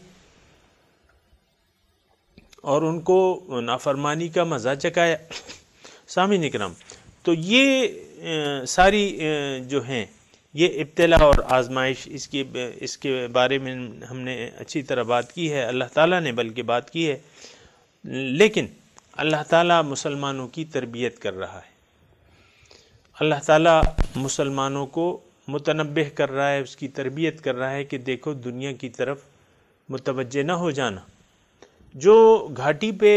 Speaker 1: اور ان کو نافرمانی کا مزہ چکایا۔ سامعین اکرام، تو یہ ساری جو ہیں یہ ابتلا اور آزمائش، اس کے بارے میں ہم نے اچھی طرح بات کی ہے، اللہ تعالیٰ نے بلکہ بات کی ہے، لیکن اللہ تعالیٰ مسلمانوں کی تربیت کر رہا ہے، اللہ تعالیٰ مسلمانوں کو متنبہ کر رہا ہے، اس کی تربیت کر رہا ہے کہ دیکھو دنیا کی طرف متوجہ نہ ہو جانا۔ جو گھاٹی پہ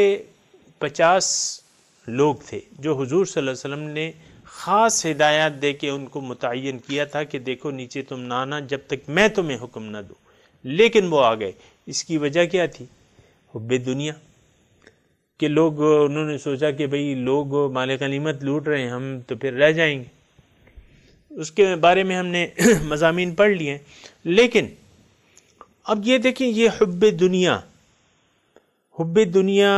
Speaker 1: 50 لوگ تھے جو حضور صلی اللہ علیہ وسلم نے خاص ہدایات دے کے ان کو متعین کیا تھا کہ دیکھو نیچے تم نہ آنا جب تک میں تمہیں حکم نہ دوں، لیکن وہ آ گئے۔ اس کی وجہ کیا تھی؟ حب دنیا، کہ لوگ انہوں نے سوچا کہ بھئی لوگ مال غنیمت لوٹ رہے ہیں، ہم تو پھر رہ جائیں گے۔ اس کے بارے میں ہم نے مضامین پڑھ لیے ہیں، لیکن اب یہ دیکھیں، یہ حب دنیا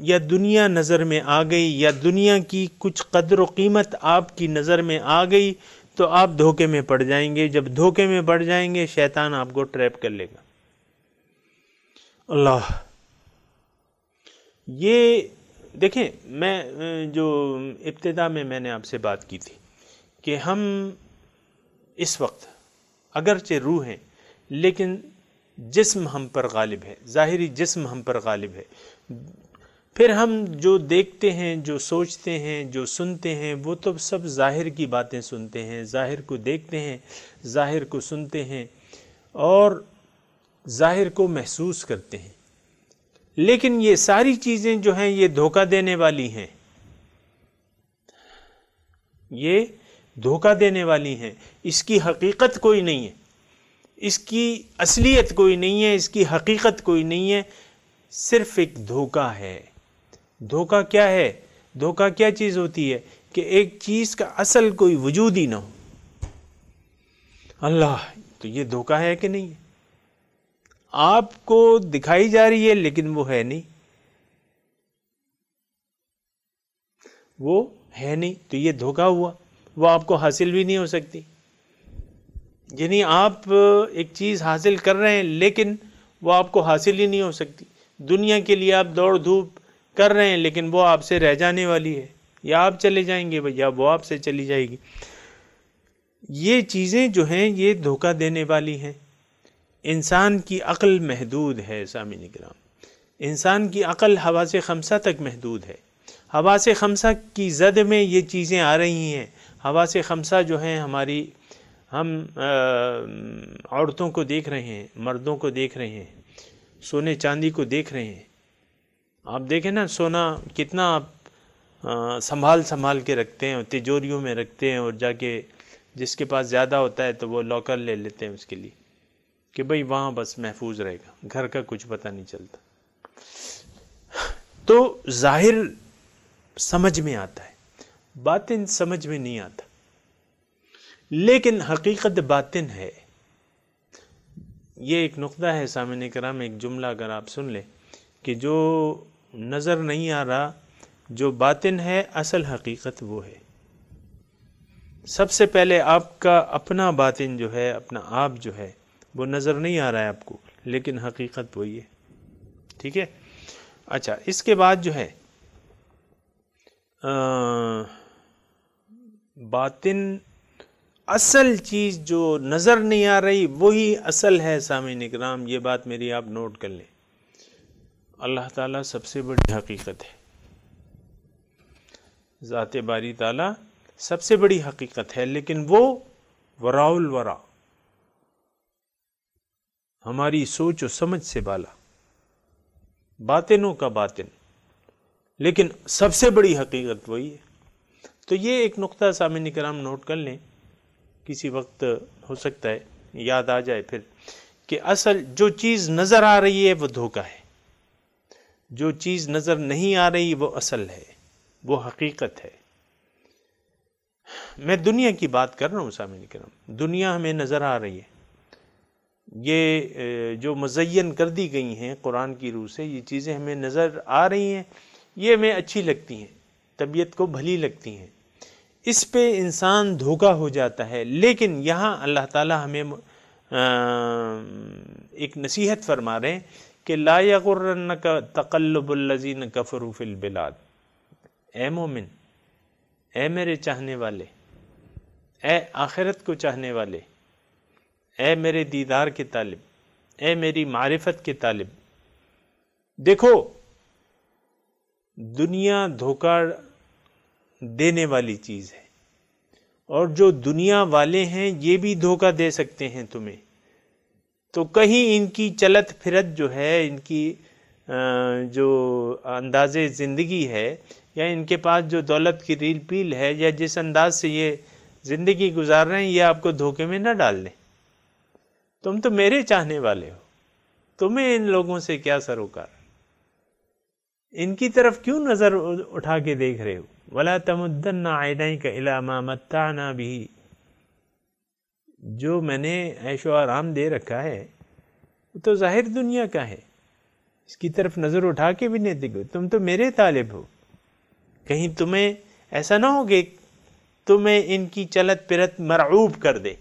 Speaker 1: یا دنیا نظر میں آ گئی، یا دنیا کی کچھ قدر و قیمت آپ کی نظر میں آ گئی تو آپ دھوکے میں پڑ جائیں گے۔ جب دھوکے میں پڑ جائیں گے شیطان آپ کو ٹریپ کر لے گا۔ اللہ، یہ دیکھیں، میں جو ابتدا میں نے آپ سے بات کی تھی کہ ہم اس وقت اگرچہ روح ہیں لیکن جسم ہم پر غالب ہے، ظاہری جسم ہم پر غالب ہے۔ پھر ہم جو دیکھتے ہیں، جو سوچتے ہیں، جو سنتے ہیں، وہ تو سب ظاہر کی باتیں سنتے ہیں، ظاہر کو دیکھتے ہیں، ظاہر کو سنتے ہیں اور ظاہر کو محسوس کرتے ہیں، لیکن یہ ساری چیزیں جو ہیں یہ دھوکہ دینے والی ہیں، یہ دھوکہ دینے والی ہیں۔ اس کی حقیقت کوئی نہیں ہے، اس کی اصلیت کوئی نہیں ہے، اس کی حقیقت کوئی نہیں ہے، صرف ایک دھوکہ ہے۔ دھوکہ کیا ہے؟ دھوکہ کیا چیز ہوتی ہے؟ کہ ایک چیز کا اصل کوئی وجود ہی نہ ہو۔ اللہ، تو یہ دھوکہ ہے کہ نہیں ہے؟ آپ کو دکھائی جا رہی ہے لیکن وہ ہے نہیں، وہ ہے نہیں، تو یہ دھوکہ ہوا، وہ آپ کو حاصل بھی نہیں ہو سکتی۔ یعنی آپ ایک چیز حاصل کر رہے ہیں لیکن وہ آپ کو حاصل ہی نہیں ہو سکتی۔ دنیا کے لیے آپ دوڑ دھوپ کر رہے ہیں لیکن وہ آپ سے رہ جانے والی ہے، یا آپ چلے جائیں گے یا وہ آپ سے چلی جائے گی۔ یہ چیزیں جو ہیں یہ دھوکہ دینے والی ہیں۔ انسان کی عقل محدود ہے سامعین کرام، انسان کی عقل حواس خمسہ تک محدود ہے۔ حواس خمسہ کی زد میں یہ چیزیں آ رہی ہیں، حواس خمسہ جو ہیں ہماری، ہم عورتوں کو دیکھ رہے ہیں، مردوں کو دیکھ رہے ہیں، سونے چاندی کو دیکھ رہے ہیں. آپ دیکھیں نا سونا کتنا آپ سنبھال کے رکھتے ہیں، اور تجوریوں میں رکھتے ہیں، اور جا کے جس کے پاس زیادہ ہوتا ہے تو وہ لاکر لے لیتے ہیں اس کے لیے کہ بھئی وہاں بس محفوظ رہے گا، گھر کا کچھ پتہ نہیں چلتا. تو ظاہر سمجھ میں آتا ہے، باطن سمجھ میں نہیں آتا. لیکن حقیقت باطن ہے. یہ ایک نقطہ ہے سامعین کرام، ایک جملہ اگر آپ سن لیں کہ جو نظر نہیں آ رہا، جو باطن ہے، اصل حقیقت وہ ہے. سب سے پہلے آپ کا اپنا باطن جو ہے، اپنا آپ جو ہے، وہ نظر نہیں آ رہا ہے آپ کو، لیکن حقیقت وہی ہے. ٹھیک ہے. اچھا، اس کے بعد جو ہے باطن، اصل چیز جو نظر نہیں آ رہی وہی اصل ہے. سامعین اکرام یہ بات میری آپ نوٹ کر لیں. اللہ تعالیٰ سب سے بڑی حقیقت ہے، ذات باری تعالیٰ سب سے بڑی حقیقت ہے، لیکن وہ وراء الورا، ہماری سوچ و سمجھ سے بالا، باطنوں کا باطن، لیکن سب سے بڑی حقیقت وہی ہے. تو یہ ایک نقطہ سامعین کرام نوٹ کر لیں، کسی وقت ہو سکتا ہے یاد آ جائے پھر، کہ اصل جو چیز نظر آ رہی ہے وہ دھوکہ ہے، جو چیز نظر نہیں آ رہی وہ اصل ہے، وہ حقیقت ہے. میں دنیا کی بات کر رہا ہوں سامعین کرام. دنیا ہمیں نظر آ رہی ہے، یہ جو مزین کر دی گئی ہیں قرآن کی روح سے، یہ چیزیں ہمیں نظر آ رہی ہیں، یہ ہمیں اچھی لگتی ہیں، طبیعت کو بھلی لگتی ہیں، اس پہ انسان دھوکا ہو جاتا ہے. لیکن یہاں اللہ تعالی ہمیں ایک نصیحت فرما رہے ہیں کہ لا یغرنک تقلب الذین کفروا فی البلاد. اے مومن، اے میرے چاہنے والے، اے آخرت کو چاہنے والے، اے میرے دیدار کے طالب، اے میری معرفت کے طالب، دیکھو دنیا دھوکہ دینے والی چیز ہے، اور جو دنیا والے ہیں یہ بھی دھوکہ دے سکتے ہیں تمہیں. تو کہیں ان کی چلت پھرت جو ہے، ان کی جو انداز زندگی ہے، یا ان کے پاس جو دولت کی ریل پیل ہے، یا جس انداز سے یہ زندگی گزار رہے ہیں، یہ آپ کو دھوکے میں نہ ڈال لیں. تم تو میرے چاہنے والے ہو، تمہیں ان لوگوں سے کیا سروکار، ان کی طرف کیوں نظر اٹھا کے دیکھ رہے ہو. وَلَا تَمُدَّنَّ عَيْنَيْكَ إِلَىٰ مَا مَتَّعْنَا بِهِ. جو میں نے عیش و آرام دے رکھا ہے وہ تو ظاہر دنیا کا ہے، اس کی طرف نظر اٹھا کے بھی نہیں دیکھو. تم تو میرے طالب ہو، کہیں تمہیں ایسا نہ ہو کہ تمہیں ان کی چلت پرت مرعوب کر دے.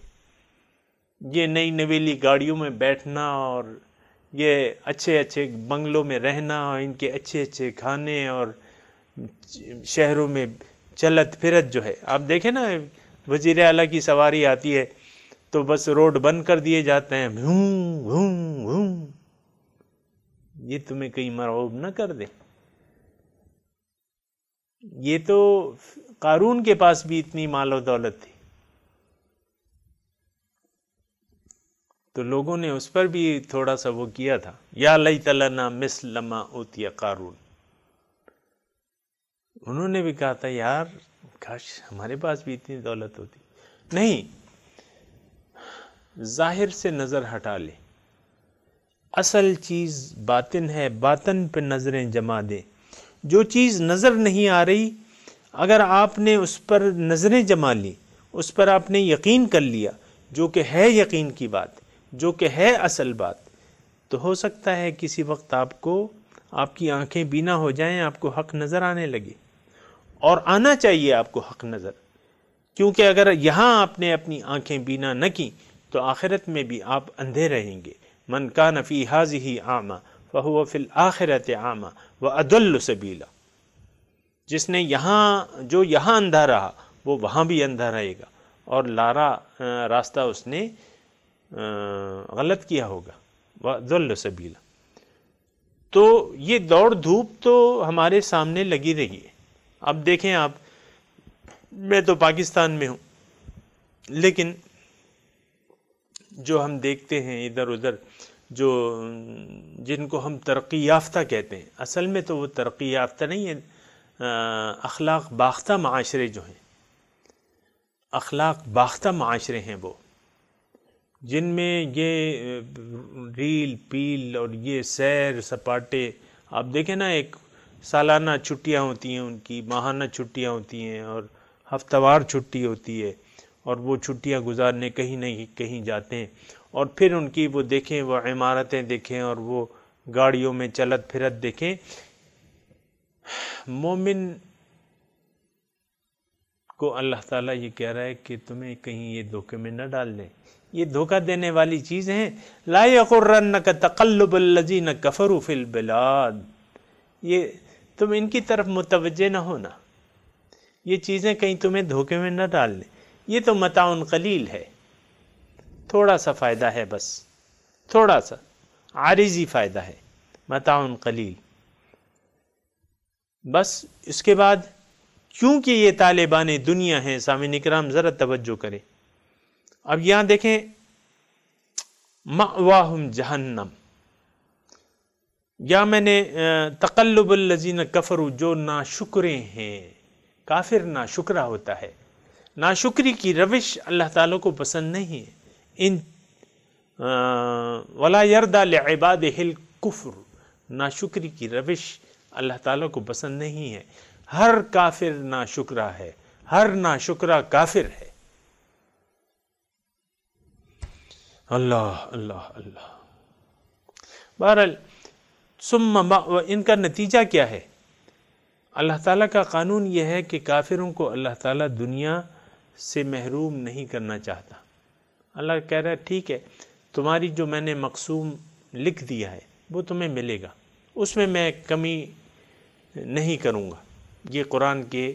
Speaker 1: یہ نئی نویلی گاڑیوں میں بیٹھنا، اور یہ اچھے اچھے بنگلوں میں رہنا، اور ان کے اچھے اچھے کھانے، اور شہروں میں چلت پھرت جو ہے. آپ دیکھیں نا وزیر اعلیٰ کی سواری آتی ہے تو بس روڈ بند کر دیے جاتے ہیں، بھوں بھوں بھوں. یہ تمہیں کہیں مرعوب نہ کر دے. یہ تو قارون کے پاس بھی اتنی مال و دولت تھی، تو لوگوں نے اس پر بھی تھوڑا سا وہ کیا تھا، یا لیت لنا مثل ما اوتی قارون. انہوں نے بھی کہا تھا یار کاش ہمارے پاس بھی اتنی دولت ہوتی. نہیں، ظاہر سے نظر ہٹا لے، اصل چیز باطن ہے، باطن پہ نظریں جما دیں. جو چیز نظر نہیں آ رہی، اگر آپ نے اس پر نظریں جما لی، اس پر آپ نے یقین کر لیا، جو کہ ہے یقین کی بات، جو کہ ہے اصل بات، تو ہو سکتا ہے کسی وقت آپ کو، آپ کی آنکھیں بینا ہو جائیں، آپ کو حق نظر آنے لگے. اور آنا چاہیے آپ کو حق نظر، کیونکہ اگر یہاں آپ نے اپنی آنکھیں بینا نہ کی تو آخرت میں بھی آپ اندھے رہیں گے. من کان فی ہذہ اعمی فہو فی الآخرۃ اعمی واضل سبیلا. جس نے جو یہاں اندھا رہا وہ وہاں بھی اندھا رہے گا، اور راستہ اس نے غلط کیا ہوگا. واضل سبیلا. تو یہ دوڑ دھوپ تو ہمارے سامنے لگی رہی ہے. اب دیکھیں آپ میں تو پاکستان میں ہوں، لیکن جو ہم دیکھتے ہیں ادھر ادھر، جو جن کو ہم ترقی یافتہ کہتے ہیں، اصل میں تو وہ ترقی یافتہ نہیں ہے، اخلاق باختہ معاشرے جو ہیں، اخلاق باختہ معاشرے ہیں وہ، جن میں یہ ریل پیل اور یہ سیر سپاٹے، آپ دیکھیں نا، ایک سالانہ چھٹیاں ہوتی ہیں ان کی، ماہانہ چھٹیاں ہوتی ہیں اور ہفتہ وار چھٹی ہوتی ہے، اور وہ چھٹیاں گزارنے کہیں نہ کہیں جاتے ہیں، اور پھر ان کی وہ دیکھیں، وہ عمارتیں دیکھیں اور وہ گاڑیوں میں چلت پھرت دیکھیں۔ مومن کو اللہ تعالیٰ یہ کہہ رہا ہے کہ تمہیں کہیں یہ دھوکے میں نہ ڈال دیں، یہ دھوکہ دینے والی چیز ہیں۔ لا یغرنک تقلب الذین کفروا فی البلاد، یہ تم ان کی طرف متوجہ نہ ہونا، یہ چیزیں کہیں تمہیں دھوکے میں نہ ڈال دیں، یہ تو متاع قلیل ہے، تھوڑا سا فائدہ ہے، بس تھوڑا سا عارضی فائدہ ہے، متاع قلیل بس۔ اس کے بعد کیونکہ یہ طالبان دنیا ہیں، سامعین اکرام ذرا توجہ کریں، اب یہاں دیکھیں، مأواہم جہنم، یا میں نے تقلب الذین کفروا، جو ناشکرے ہیں، کافر ناشکرہ ہوتا ہے، ناشکری کی روش اللہ تعالیٰ کو پسند نہیں ہے، ولا یرضی لعبادہ الکفر، ناشکری کی روش اللہ تعالیٰ کو پسند نہیں ہے، ہر کافر ناشکرہ ہے، ہر ناشکرہ کافر ہے۔ اللہ اللہ اللہ۔ بہرحال ان کا نتیجہ کیا ہے؟ اللہ تعالیٰ کا قانون یہ ہے کہ کافروں کو اللہ تعالیٰ دنیا سے محروم نہیں کرنا چاہتا۔ اللہ کہہ رہا ہے ٹھیک ہے، تمہاری جو میں نے مقسوم لکھ دیا ہے وہ تمہیں ملے گا، اس میں کمی نہیں کروں گا۔ یہ قرآن کے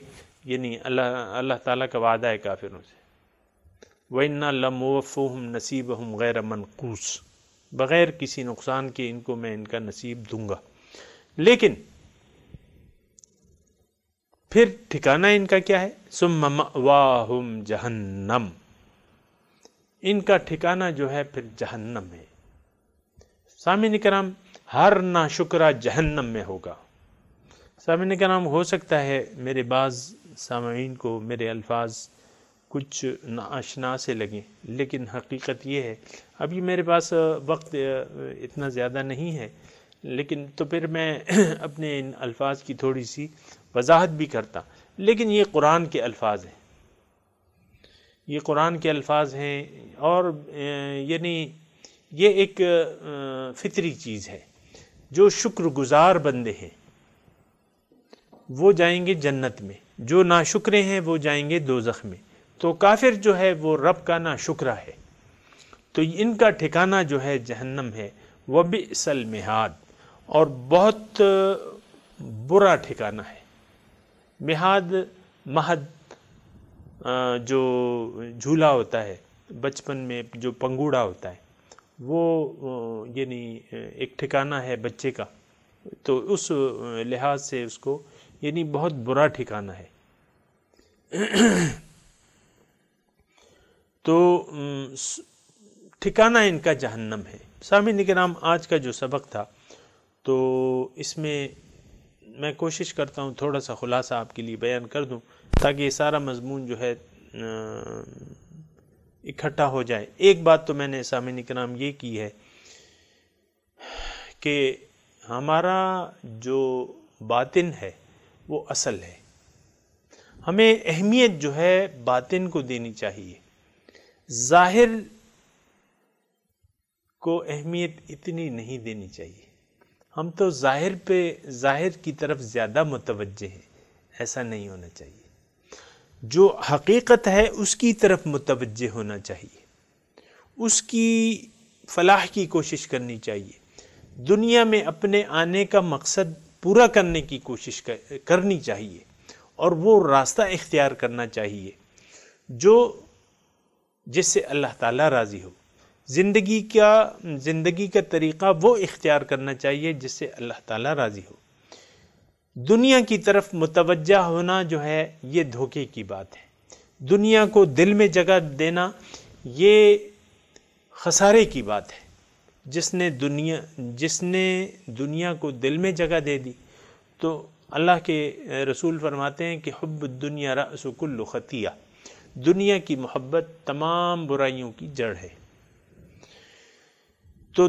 Speaker 1: یعنی اللہ تعالیٰ کا وعدہ ہے کافروں سے، وَإِنَّا لَمُوَفُّوهُمْ نَصِيبَهُمْ غَيْرَ مَنْقُوصٍ، بغیر کسی نقصان کے ان کو میں ان کا نصیب دوں گا۔ لیکن پھر ٹھکانہ ان کا کیا ہے؟ ثُمَّ مَأْوَاهُمْ جَهَنَّمْ، ان کا ٹھکانہ جو ہے پھر جہنم ہے۔ سامعین کرام، ہر ناشکرہ جہنم میں ہوگا۔ سامعین کرام، ہو سکتا ہے میرے بعض سامعین کو میرے الفاظ کچھ ناآشنا سے لگیں، لیکن حقیقت یہ ہے، ابھی میرے پاس وقت اتنا زیادہ نہیں ہے، لیکن تو پھر میں اپنے ان الفاظ کی تھوڑی سی وضاحت بھی کرتا، لیکن یہ قرآن کے الفاظ ہیں، یہ قرآن کے الفاظ ہیں، اور یعنی یہ ایک فطری چیز ہے۔ جو شکر گزار بندے ہیں وہ جائیں گے جنت میں، جو ناشکرے ہیں وہ جائیں گے دوزخ میں۔ تو کافر جو ہے وہ رب کا ناشکرہ ہے، تو ان کا ٹھکانہ جو ہے جہنم ہے، وبئس المہاد، اور بہت برا ٹھکانہ ہے۔ مہاد، مہد جو جھولا ہوتا ہے بچپن میں، جو پنگوڑا ہوتا ہے، وہ یعنی ایک ٹھکانہ ہے بچے کا، تو اس لحاظ سے اس کو یعنی بہت برا ٹھکانہ ہے۔ تو ٹھکانہ ان کا جہنم ہے۔ سامعین کرام، آج کا جو سبق تھا تو اس میں میں کوشش کرتا ہوں تھوڑا سا خلاصہ آپ کے لیے بیان کر دوں، تاکہ یہ سارا مضمون جو ہے اکٹھا ہو جائے۔ ایک بات تو میں نے سامعین کرام یہ کی ہے کہ ہمارا جو باطن ہے وہ اصل ہے، ہمیں اہمیت جو ہے باطن کو دینی چاہیے، ظاہر کو اہمیت اتنی نہیں دینی چاہیے۔ ہم تو ظاہر کی طرف زیادہ متوجہ ہیں، ایسا نہیں ہونا چاہیے۔ جو حقیقت ہے اس کی طرف متوجہ ہونا چاہیے، اس کی فلاح کی کوشش کرنی چاہیے، دنیا میں اپنے آنے کا مقصد پورا کرنے کی کوشش کرنی چاہیے، اور وہ راستہ اختیار کرنا چاہیے جو جس سے اللہ تعالیٰ راضی ہو۔ زندگی کا طریقہ وہ اختیار کرنا چاہیے جس سے اللہ تعالیٰ راضی ہو۔ دنیا کی طرف متوجہ ہونا جو ہے یہ دھوکے کی بات ہے، دنیا کو دل میں جگہ دینا یہ خسارے کی بات ہے۔ جس نے دنیا کو دل میں جگہ دے دی تو اللہ کے رسول فرماتے ہیں کہ حب الدنیا رأس کل خطیہ، دنیا کی محبت تمام برائیوں کی جڑ ہے۔ تو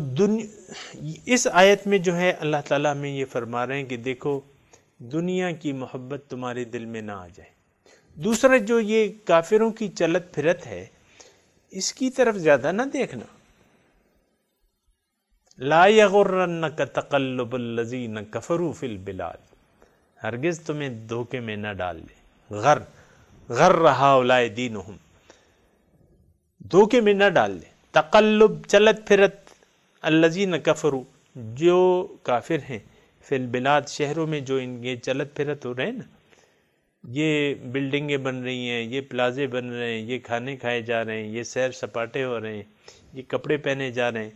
Speaker 1: اس آیت میں جو ہے اللہ تعالیٰ میں یہ فرما رہے ہیں کہ دیکھو دنیا کی محبت تمہارے دل میں نہ آ جائے۔ دوسرا جو یہ کافروں کی چلت پھرت ہے اس کی طرف زیادہ نہ دیکھنا۔ لا یغرنک تقلب الذین کفروا فی البلاد، ہرگز تمہیں دھوکے میں نہ ڈال لے۔ غر ہؤلاء دینہم، دھوکے میں نہ ڈال لے۔ تقلب چلت پھرت، الذین کفروا جو کافر ہیں، فی البلاد شہروں میں جو ان کے چلت پھرت ہو رہے ہیں نا، یہ بلڈنگیں بن رہی ہیں، یہ پلازے بن رہے ہیں، یہ کھانے کھائے جا رہے ہیں، یہ سیر سپاٹے ہو رہے ہیں، یہ کپڑے پہنے جا رہے ہیں،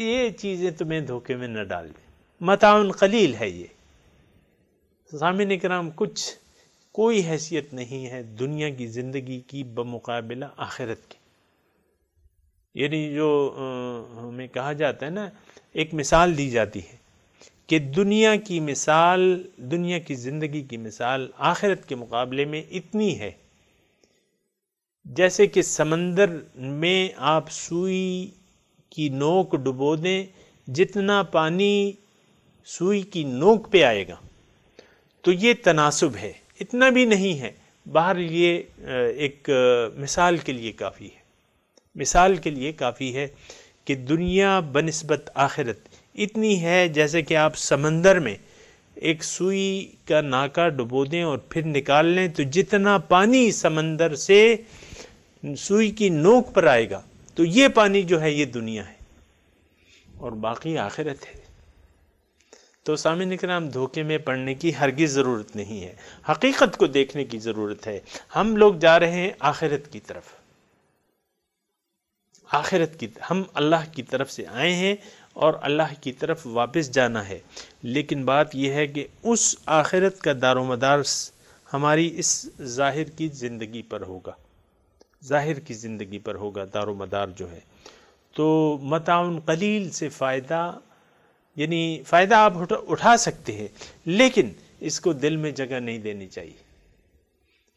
Speaker 1: یہ چیزیں تمہیں دھوکے میں نہ ڈال دیں۔ متاع قلیل ہے یہ۔ سامعین اکرام، کوئی حیثیت نہیں ہے دنیا کی زندگی کی بمقابلہ آخرت کی۔ یعنی جو ہمیں کہا جاتا ہے نا، ایک مثال دی جاتی ہے کہ دنیا کی زندگی کی مثال آخرت کے مقابلے میں اتنی ہے جیسے کہ سمندر میں آپ سوئی کی نوک ڈبو دیں، جتنا پانی سوئی کی نوک پہ آئے گا تو یہ تناسب ہے، اتنا بھی نہیں ہے۔ باہر یہ ایک مثال کے لیے کافی ہے، مثال کے لیے کافی ہے کہ دنیا بنسبت آخرت اتنی ہے جیسے کہ آپ سمندر میں ایک سوئی کا ناکا ڈبو دیں اور پھر نکال لیں تو جتنا پانی سمندر سے سوئی کی نوک پر آئے گا تو یہ پانی جو ہے یہ دنیا ہے اور باقی آخرت ہے۔ تو سامعین اکرام، دھوکے میں پڑنے کی ہرگز ضرورت نہیں ہے، حقیقت کو دیکھنے کی ضرورت ہے۔ ہم لوگ جا رہے ہیں آخرت کی طرف، ہم اللہ کی طرف سے آئے ہیں اور اللہ کی طرف واپس جانا ہے، لیکن بات یہ ہے کہ اس آخرت کا دار و مدار ہماری اس ظاہر کی زندگی پر ہوگا، ظاہر کی زندگی پر ہوگا دار و مدار جو ہے۔ تو متاع قلیل سے فائدہ آپ اٹھا سکتے ہیں، لیکن اس کو دل میں جگہ نہیں دینی چاہیے،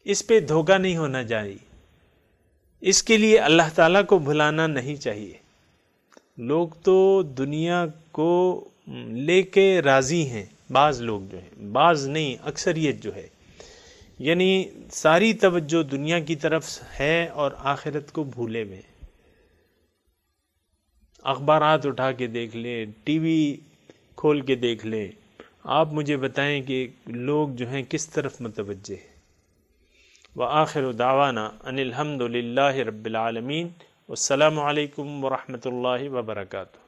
Speaker 1: اس پہ دھوکہ نہیں ہونا چاہیے، اس کے لیے اللہ تعالیٰ کو بھلانا نہیں چاہیے۔ لوگ تو دنیا کو لے کے راضی ہیں، بعض لوگ جو ہیں، بعض نہیں اکثریت جو ہے، یعنی ساری توجہ دنیا کی طرف ہے اور آخرت کو بھولے ہوئے۔ اخبارات اٹھا کے دیکھ لیں، ٹی وی کھول کے دیکھ لیں، آپ مجھے بتائیں کہ لوگ جو ہیں کس طرف متوجہ ہیں۔ وآخر دعوانا ان الحمد للہ رب العالمین، والسلام علیکم ورحمۃ اللہ وبرکاتہ۔